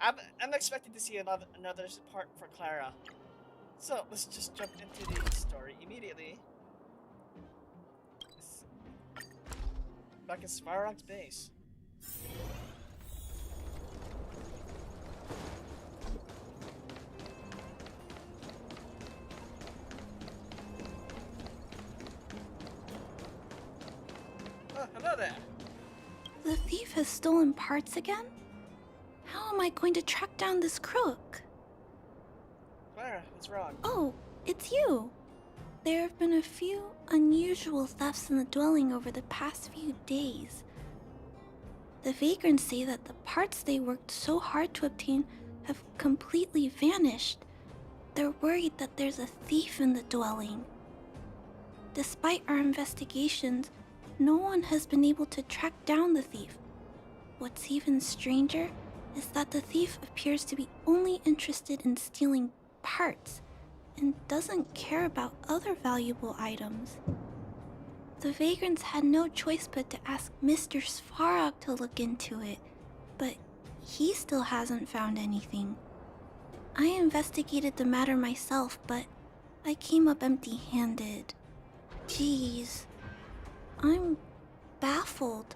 I'm expecting to see another part for Clara. So let's just jump into the story immediately. Back at Svarog's base. Oh, hello there. The thief has stolen parts again? How am I going to track down this crook? Clara, what's wrong? Oh, it's you. There have been a few unusual thefts in the dwelling over the past few days. The vagrants say that the parts they worked so hard to obtain have completely vanished. They're worried that there's a thief in the dwelling. Despite our investigations, no one has been able to track down the thief. What's even stranger is that the thief appears to be only interested in stealing parts and doesn't care about other valuable items. The vagrants had no choice but to ask Mr. Svarog to look into it, but he still hasn't found anything. I investigated the matter myself, but I came up empty-handed. Jeez, I'm baffled.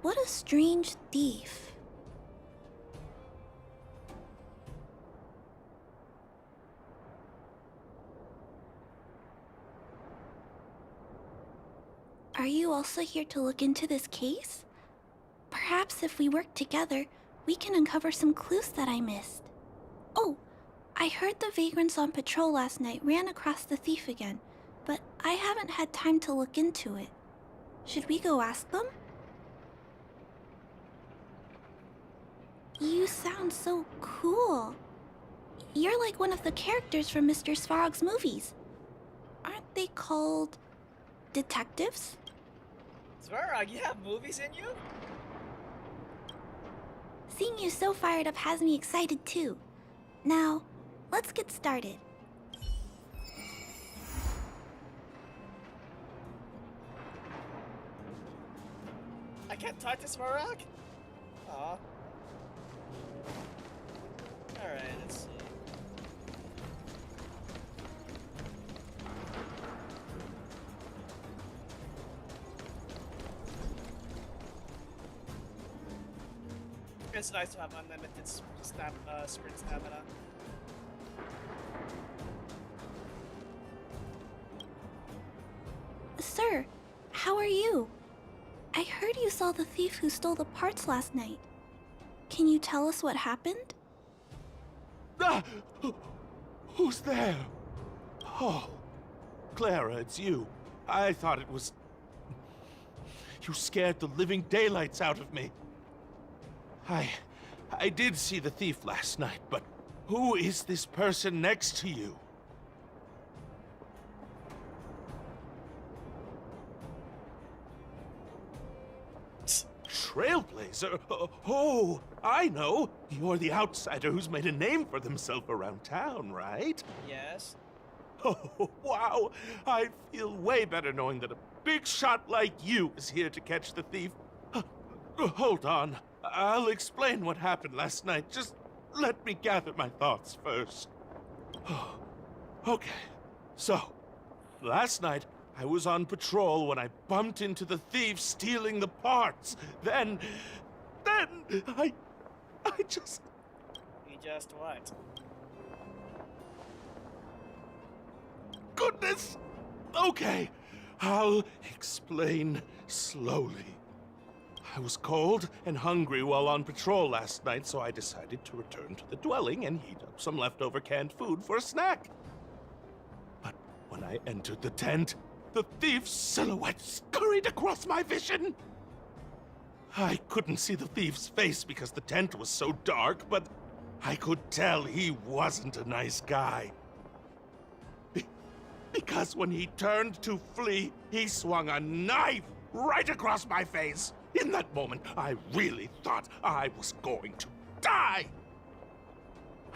What a strange thief. Are you also here to look into this case? Perhaps if we work together, we can uncover some clues that I missed. Oh, I heard the vagrants on patrol last night ran across the thief again, but I haven't had time to look into it. Should we go ask them? You sound so cool. You're like one of the characters from Mr. Svarog's movies. Aren't they called detectives? Svarog, you have movies in you? Seeing you so fired up has me excited too. Now, let's get started. I can't talk to Svarog? Aw. Alright, let's see. It's nice to have unlimited sprint stamina. Sir, how are you? I heard you saw the thief who stole the parts last night. Can you tell us what happened? Ah! Who's there? Oh, Clara, it's you. I thought it was... You scared the living daylights out of me. I did see the thief last night, but who is this person next to you? Trailblazer? Oh, I know. You're the outsider who's made a name for themselves around town, right? Yes. Oh, wow. I feel way better knowing that a big shot like you is here to catch the thief. Hold on. I'll explain what happened last night. Just let me gather my thoughts first. Okay. So, last night, I was on patrol when I bumped into the thief stealing the parts. Then I just... You just what? Goodness! Okay, I'll explain slowly. I was cold and hungry while on patrol last night, so I decided to return to the dwelling and heat up some leftover canned food for a snack. But when I entered the tent, the thief's silhouette scurried across my vision. I couldn't see the thief's face because the tent was so dark, but I could tell he wasn't a nice guy. Because when he turned to flee, he swung a knife right across my face. In that moment, I really thought I was going to die.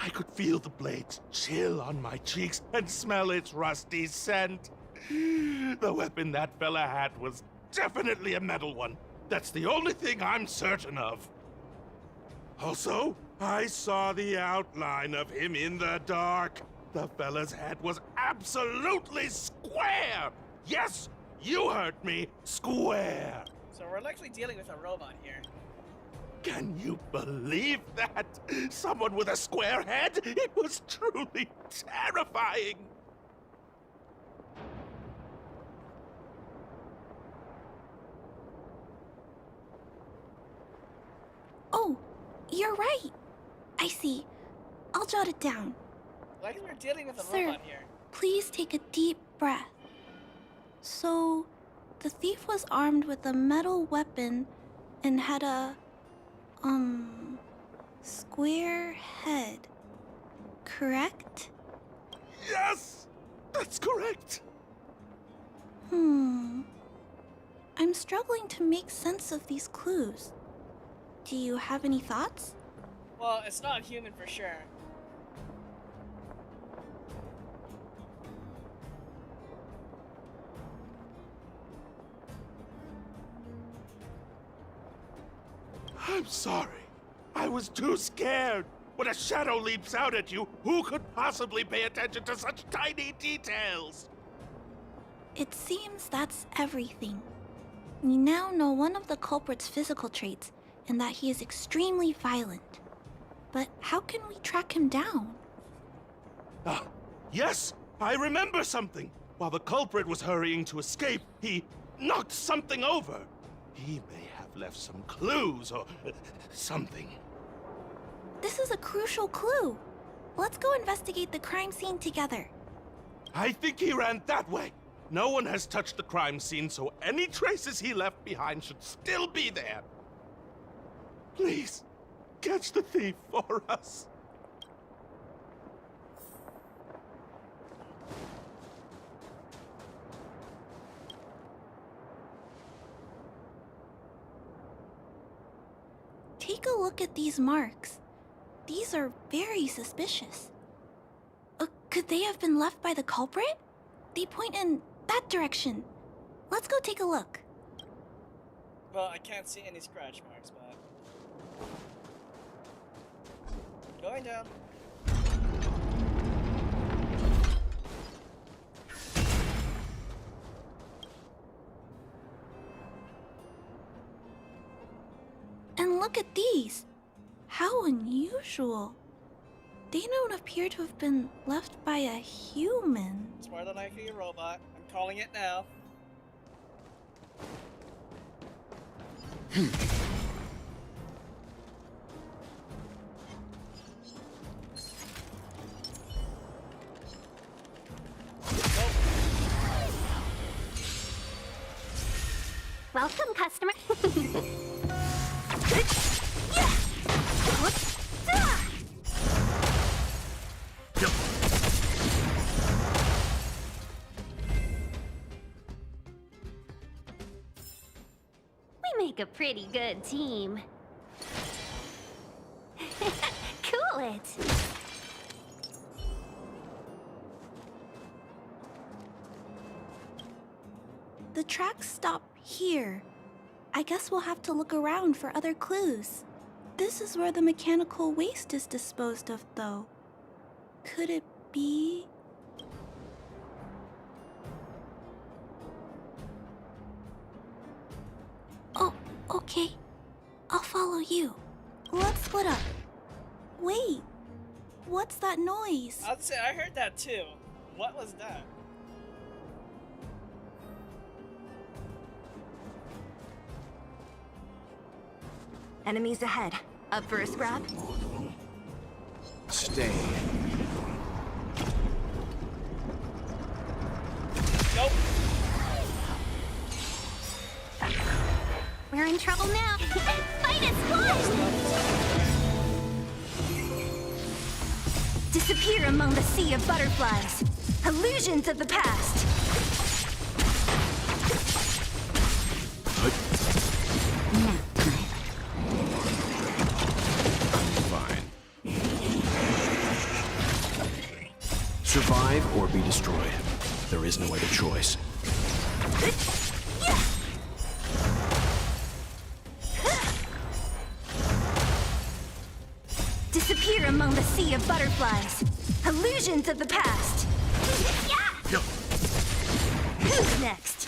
I could feel the blades chill on my cheeks and smell its rusty scent. The weapon that fella had was definitely a metal one. That's the only thing I'm certain of. Also, I saw the outline of him in the dark. The fella's head was absolutely square! Yes, you heard me, square! So we're likely dealing with a robot here. Can you believe that? Someone with a square head? It was truly terrifying! Oh, you're right. I see. I'll jot it down. Likely we're dealing with a Sir, robot here. please take a deep breath. So, the thief was armed with a metal weapon and had a, square head, correct? Yes! That's correct! I'm struggling to make sense of these clues. Do you have any thoughts? Well, it's not human for sure. I'm sorry. I was too scared. When a shadow leaps out at you, who could possibly pay attention to such tiny details? It seems that's everything. We now know one of the culprit's physical traits, and that he is extremely violent. But how can we track him down? Yes, I remember something. While the culprit was hurrying to escape, he knocked something over. He may have left some clues or something. This is a crucial clue. Let's go investigate the crime scene together. I think he ran that way. No one has touched the crime scene, so any traces he left behind should still be there. Please, catch the thief for us. Take a look at these marks. These are very suspicious. Could they have been left by the culprit? They point in that direction. Let's go take a look. Well, I can't see any scratch marks, but... Going down. And look at these. How unusual. They don't appear to have been left by a human. It's more than likely a robot. I'm calling it now. Welcome, customer. We make a pretty good team. Cool it. The tracks stop here. I guess we'll have to look around for other clues. This is where the mechanical waste is disposed of, though. Could it be... Oh, okay. I'll follow you. Let's split up. Wait, what's that noise? I'd say I heard that too. What was that? Enemies ahead. Up for a scrap? Stay. Nope. We're in trouble now. Fight us, squad! Disappear among the sea of butterflies. Illusions of the past. Fine. Survive or be destroyed. There is no other choice. Disappear among the sea of butterflies. Illusions of the past. Who's next?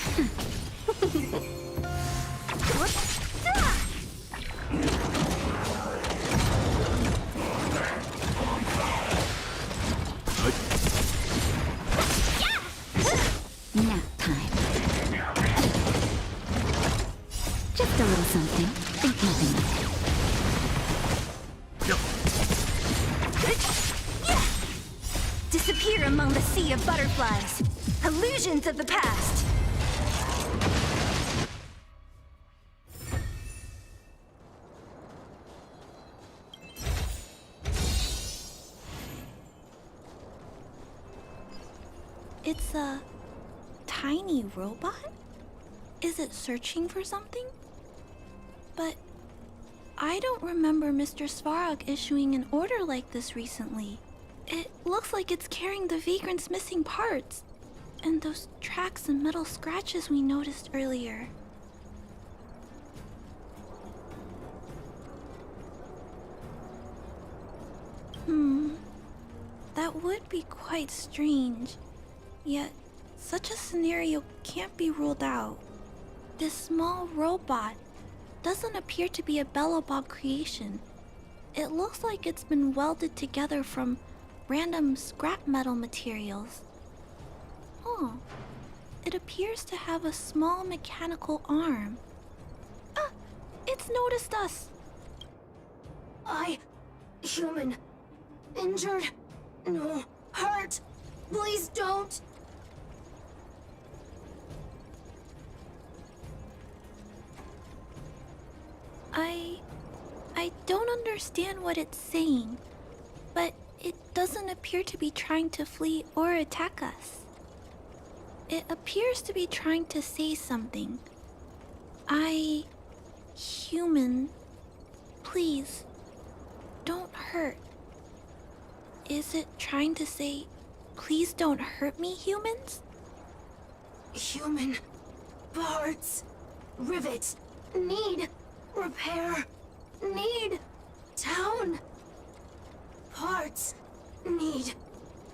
Nap time. Just a little something. Think nothing of it. Disappear among the sea of butterflies. Illusions of the past. It's a tiny robot? Is it searching for something? But I don't remember Mr. Svarog issuing an order like this recently. It looks like it's carrying the Vagrant's missing parts. And those tracks and metal scratches we noticed earlier. That would be quite strange. Yet, such a scenario can't be ruled out. This small robot doesn't appear to be a Belobog creation. It looks like it's been welded together from random scrap metal materials. Oh, it appears to have a small mechanical arm. Ah, it's noticed us. Human. Injured. No. Hurt. Please don't. I don't understand what it's saying, but it doesn't appear to be trying to flee or attack us. It appears to be trying to say something. Human, please, don't hurt. Is it trying to say, please don't hurt me, humans? Human. Parts. Rivets. Need. Repair. Need. Town. Parts. Need.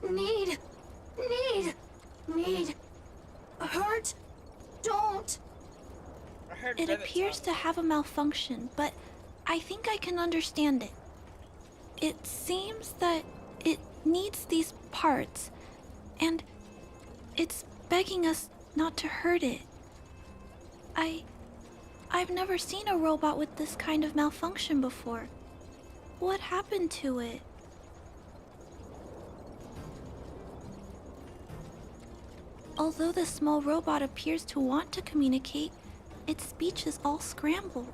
Need. Need. Need. Hurt. Don't. It appears to have a malfunction, but I think I can understand it. It seems that it needs these parts, and it's begging us not to hurt it. I've never seen a robot with this kind of malfunction before. What happened to it? Although the small robot appears to want to communicate, its speech is all scrambled.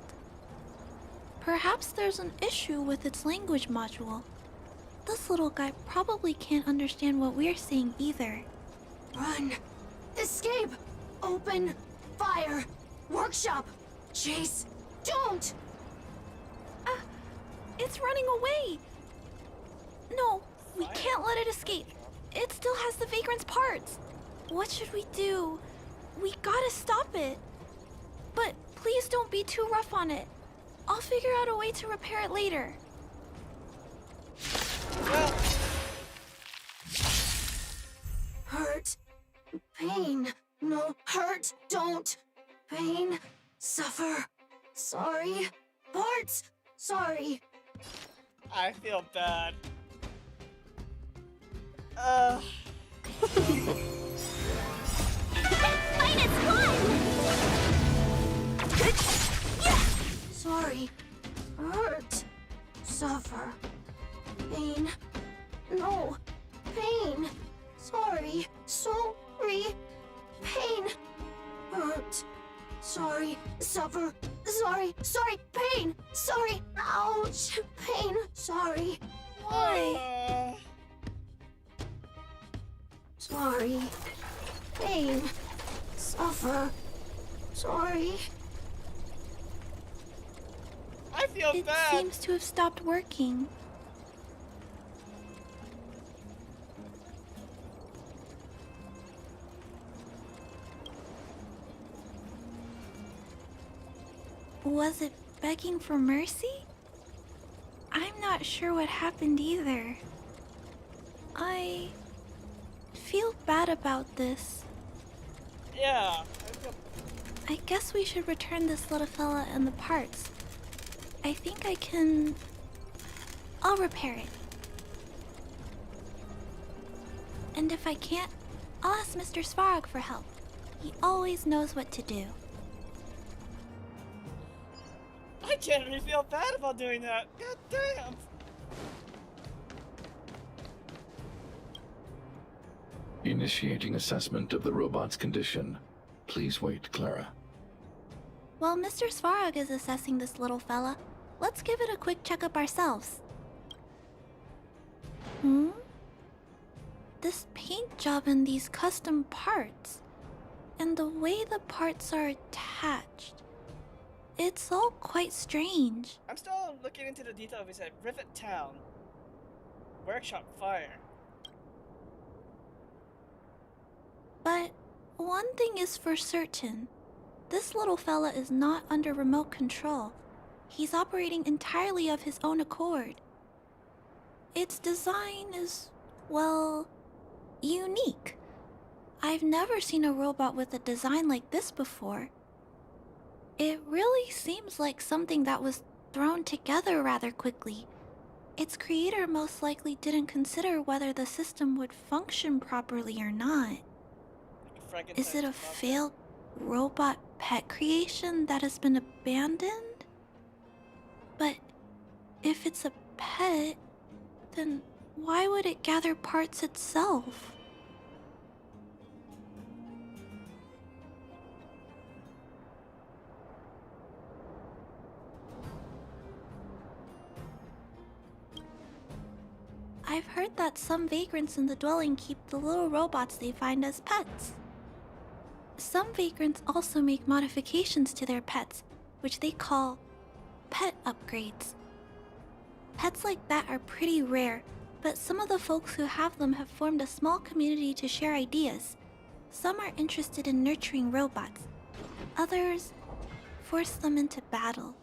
Perhaps there's an issue with its language module. this little guy probably can't understand what we're saying either. Run! Escape! Open! Fire! Workshop! Chase! Don't! It's running away! No, we can't let it escape. It still has the Vagrant's parts. What should we do? We gotta stop it. But please don't be too rough on it. I'll figure out a way to repair it later. Hurt. Pain. No. Hurt. Don't. Pain. Suffer. Sorry. Parts. Sorry. I feel bad. Minus one! Sorry. Hurt. Suffer. Pain. No. Pain. Sorry. Sorry. Pain. Hurt. Sorry. Suffer. Sorry. Sorry. Pain. Sorry. Ouch. Pain. Sorry. Why? Sorry. Pain. Suffer. Sorry. I feel It bad. seems to have stopped working. Was it begging for mercy? I'm not sure what happened either. I feel bad about this. Yeah. I guess we should return this little fella and the parts. I think I can... I'll repair it. And if I can't, I'll ask Mr. Svarog for help. He always knows what to do. I can't really feel bad about doing that. God damn. Initiating assessment of the robot's condition. Please wait, Clara. While Mr. Svarog is assessing this little fella, let's give it a quick checkup ourselves. This paint job and these custom parts, and the way the parts are attached, it's all quite strange. I'm still looking into the detail of it. Said Rivet Town. Workshop fire. But one thing is for certain. This little fella is not under remote control. He's operating entirely of his own accord. Its design is, well, unique. I've never seen a robot with a design like this before. It really seems like something that was thrown together rather quickly. Its creator most likely didn't consider whether the system would function properly or not. Is it a failed robot pet creation that has been abandoned? But if it's a pet, then why would it gather parts itself? I've heard that some vagrants in the dwelling keep the little robots they find as pets. Some vagrants also make modifications to their pets, which they call pet upgrades. Pets like that are pretty rare, but some of the folks who have them have formed a small community to share ideas. Some are interested in nurturing robots. Others force them into battle.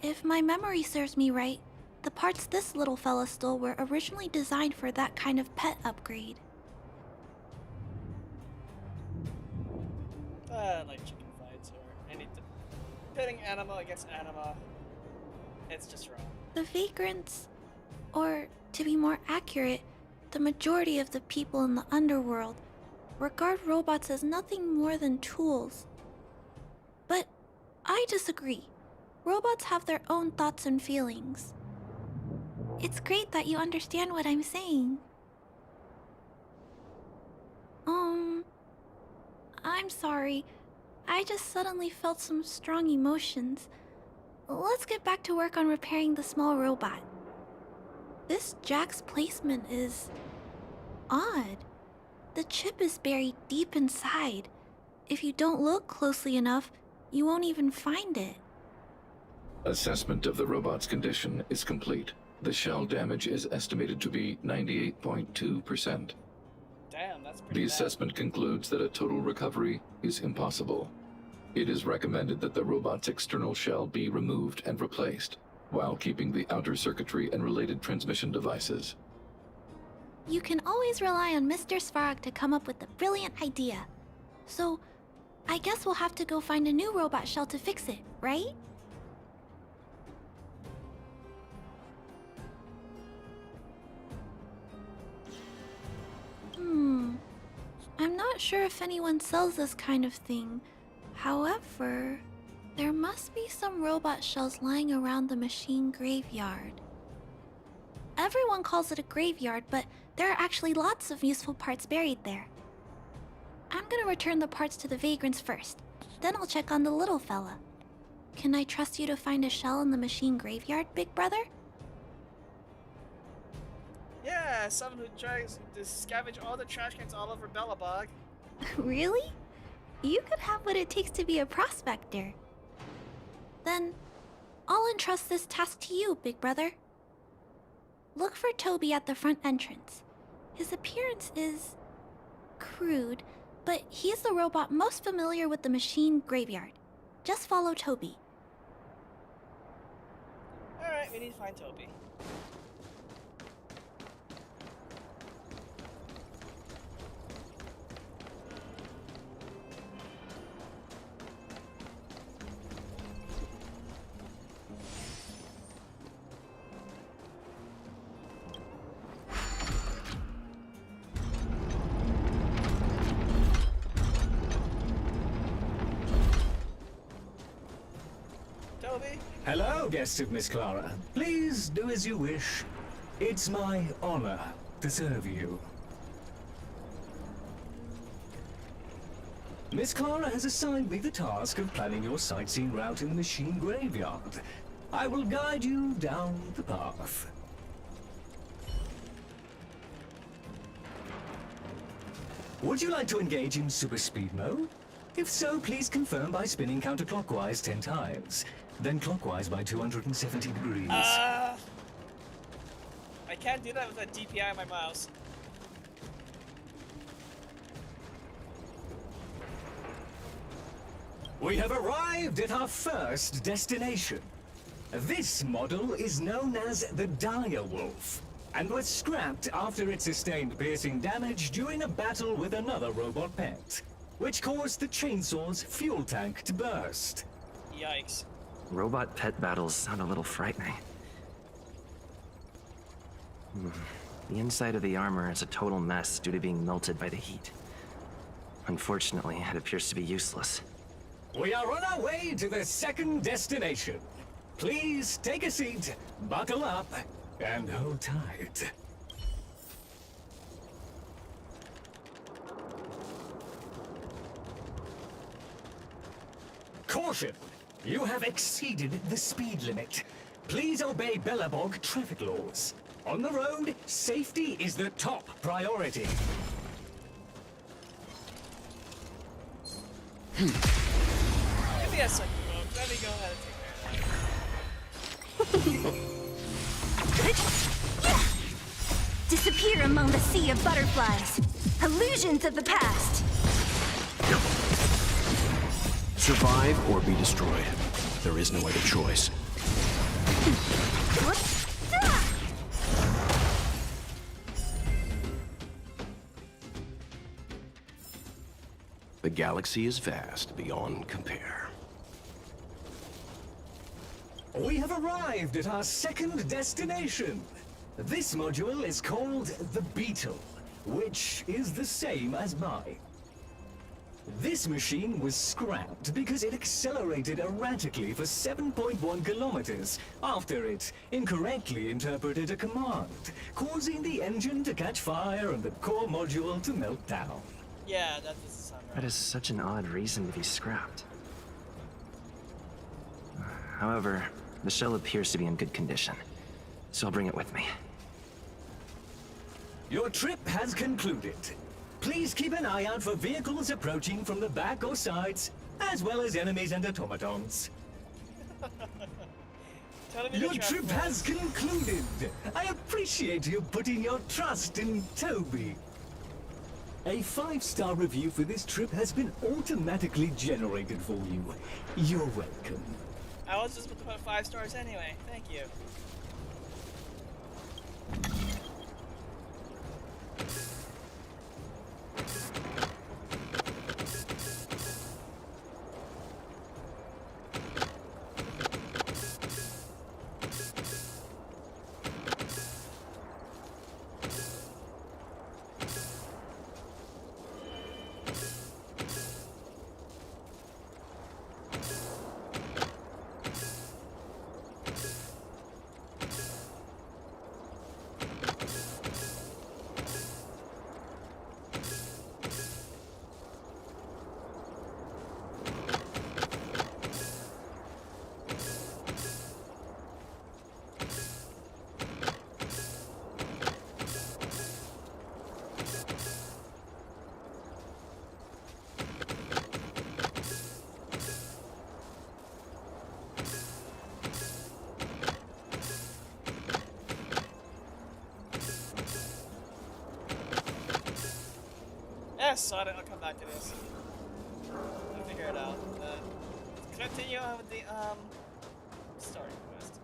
If my memory serves me right, the parts this little fella stole were originally designed for that kind of pet upgrade. Like chicken fights or any pitting animal against animal. It's just wrong. The vagrants, or to be more accurate, the majority of the people in the underworld, regard robots as nothing more than tools. But I disagree. Robots have their own thoughts and feelings. It's great that you understand what I'm saying. I'm sorry. I just suddenly felt some strong emotions. Let's get back to work on repairing the small robot. This jack's placement is odd. The chip is buried deep inside. If you don't look closely enough, you won't even find it. Assessment of the robot's condition is complete. The shell damage is estimated to be 98.2%. Damn, that's pretty The bad. assessment concludes that a total recovery is impossible. It is recommended that the robot's external shell be removed and replaced, while keeping the outer circuitry and related transmission devices. You can always rely on Mr. Svarog to come up with a brilliant idea. So, I guess we'll have to go find a new robot shell to fix it, right? I'm not sure if anyone sells this kind of thing. However, there must be some robot shells lying around the machine graveyard. Everyone calls it a graveyard, but there are actually lots of useful parts buried there. I'm gonna return the parts to the vagrants first. Then I'll check on the little fella. Can I trust you to find a shell in the machine graveyard, big brother? Yeah, someone who tries to scavenge all the trash cans all over Bellabog. Really? You could have what it takes to be a prospector. Then, I'll entrust this task to you, big brother. Look for Toby at the front entrance. His appearance is crude, but he's the robot most familiar with the machine graveyard. Just follow Toby. Alright, we need to find Toby. Hello, guests of Miss Clara. Please do as you wish. It's my honor to serve you. Miss Clara has assigned me the task of planning your sightseeing route in the machine graveyard. I will guide you down the path. Would you like to engage in super speed mode? If so, please confirm by spinning counterclockwise 10 times. Then clockwise by 270 degrees. I can't do that with a DPI on my mouse. We have arrived at our first destination. This model is known as the Dire Wolf, and was scrapped after it sustained piercing damage during a battle with another robot pet, which caused the chainsaw's fuel tank to burst. Yikes. Robot pet battles sound a little frightening. The inside of the armor is a total mess due to being melted by the heat. Unfortunately, it appears to be useless. We are on our way to the second destination. Please take a seat, buckle up, and hold tight. Caution! You have exceeded the speed limit. Please obey Bellabog traffic laws. On the road, safety is the top priority. Give me a second, folks. Let me go ahead and take care of that. Disappear among the sea of butterflies. Illusions of the past. Survive or be destroyed. There is no other choice. The galaxy is vast beyond compare. We have arrived at our second destination. This module is called the Beetle, which is the same as mine. This machine was scrapped because it accelerated erratically for 7.1 kilometers after it incorrectly interpreted a command, causing the engine to catch fire and the core module to melt down. Yeah, that doesn't sound right. That is such an odd reason to be scrapped. However, the shell appears to be in good condition, so I'll bring it with me. Your trip has concluded. Please keep an eye out for vehicles approaching from the back or sides, as well as enemies and automatons. Your trip has concluded. I appreciate you putting your trust in Toby. A 5-star review for this trip has been automatically generated for you. You're welcome. I was just about to put 5 stars anyway. Thank you. Yes, I'll come back to this. I'll figure it out. Continue on with the story quest.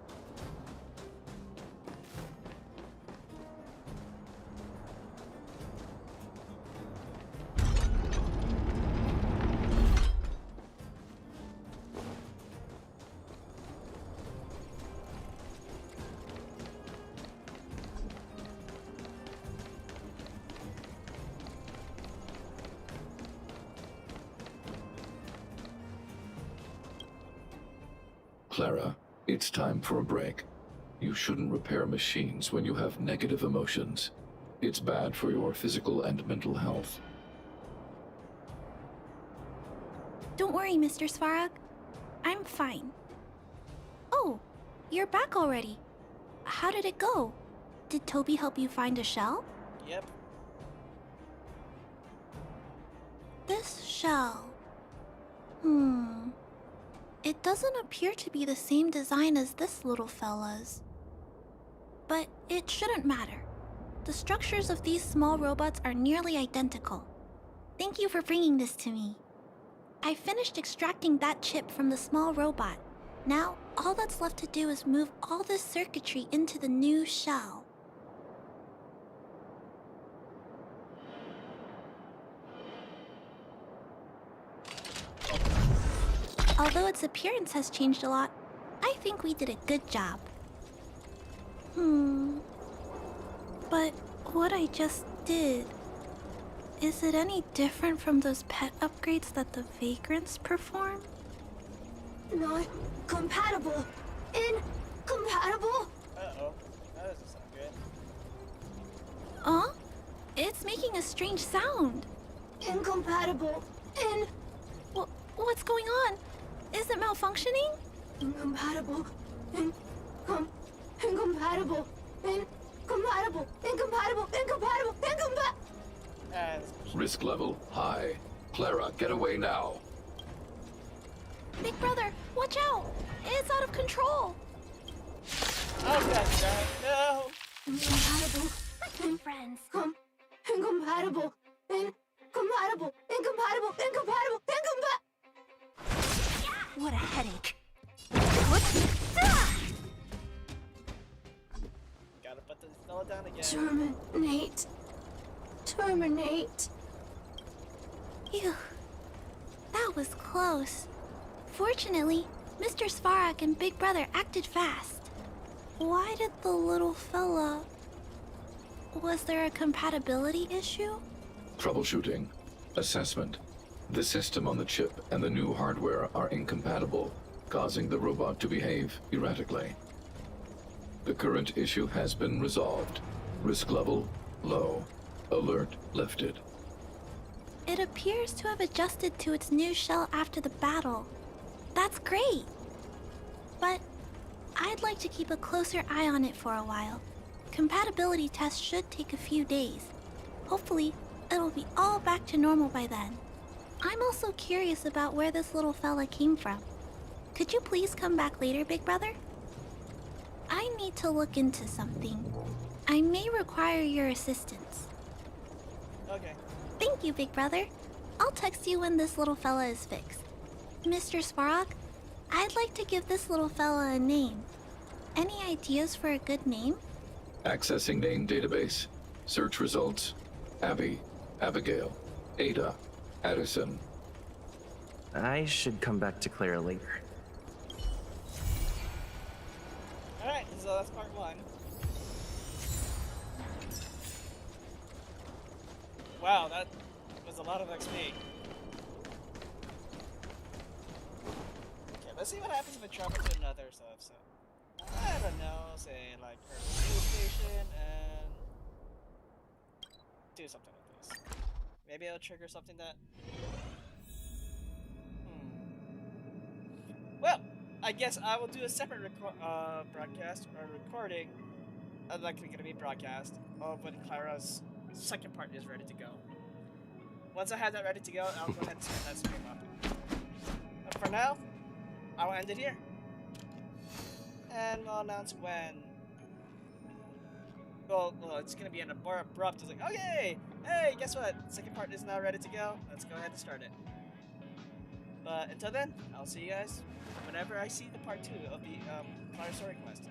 Clara, it's time for a break. You shouldn't repair machines when you have negative emotions. It's bad for your physical and mental health. Don't worry, Mr. Svarog. I'm fine. Oh, you're back already. How did it go? Did Toby help you find a shell? Yep. This shell... It doesn't appear to be the same design as this little fella's. But it shouldn't matter. The structures of these small robots are nearly identical. Thank you for bringing this to me. I finished extracting that chip from the small robot. Now, all that's left to do is move all this circuitry into the new shell. Although its appearance has changed a lot, I think we did a good job. But what I just did... Is it any different from those pet upgrades that the vagrants perform? Not compatible. Incompatible. Uh-oh. That doesn't sound good. Huh? It's making a strange sound. Incompatible. What's going on? Is it malfunctioning? Incompatible. Incompatible. Risk level high. Clara, get away now. Big brother, watch out! It's out of control! Oh, God, no! Incompatible. Friends. Incompatible. Incompatible. What a headache. Gotta put the fella down again. Terminate. Phew. That was close. Fortunately, Mr. Svarog and Big Brother acted fast. Why did the little fella... Was there a compatibility issue? Troubleshooting. Assessment. The system on the chip and the new hardware are incompatible, causing the robot to behave erratically. The current issue has been resolved. Risk level low. Alert lifted. It appears to have adjusted to its new shell after the battle. That's great! But I'd like to keep a closer eye on it for a while. Compatibility tests should take a few days. Hopefully, it'll be all back to normal by then. I'm also curious about where this little fella came from. Could you please come back later, Big Brother? I need to look into something. I may require your assistance. Okay. Thank you, Big Brother. I'll text you when this little fella is fixed. Mr. Svarog, I'd like to give this little fella a name. Any ideas for a good name? Accessing name database. Search results. Abby, Abigail, Ada, Addison. I should come back to Clara later. Alright, so that's part 1. Wow, that was a lot of XP. Okay, let's see what happens if I travel to another stuff, so... I don't know, say like a news station and... do something like this. Maybe I'll trigger something that... Well, I guess I will do a separate broadcast or recording, likely going to be broadcast, of when Clara's second part is ready to go. Once I have that ready to go, I'll go ahead and set that stream up. But for now, I will end it here. And we'll announce when. Well, it's going to be an abrupt. It's like, okay, hey, guess what? Second part is now ready to go. Let's go ahead and start it. But until then, I'll see you guys whenever I see the part 2 of the Clara Story Quest.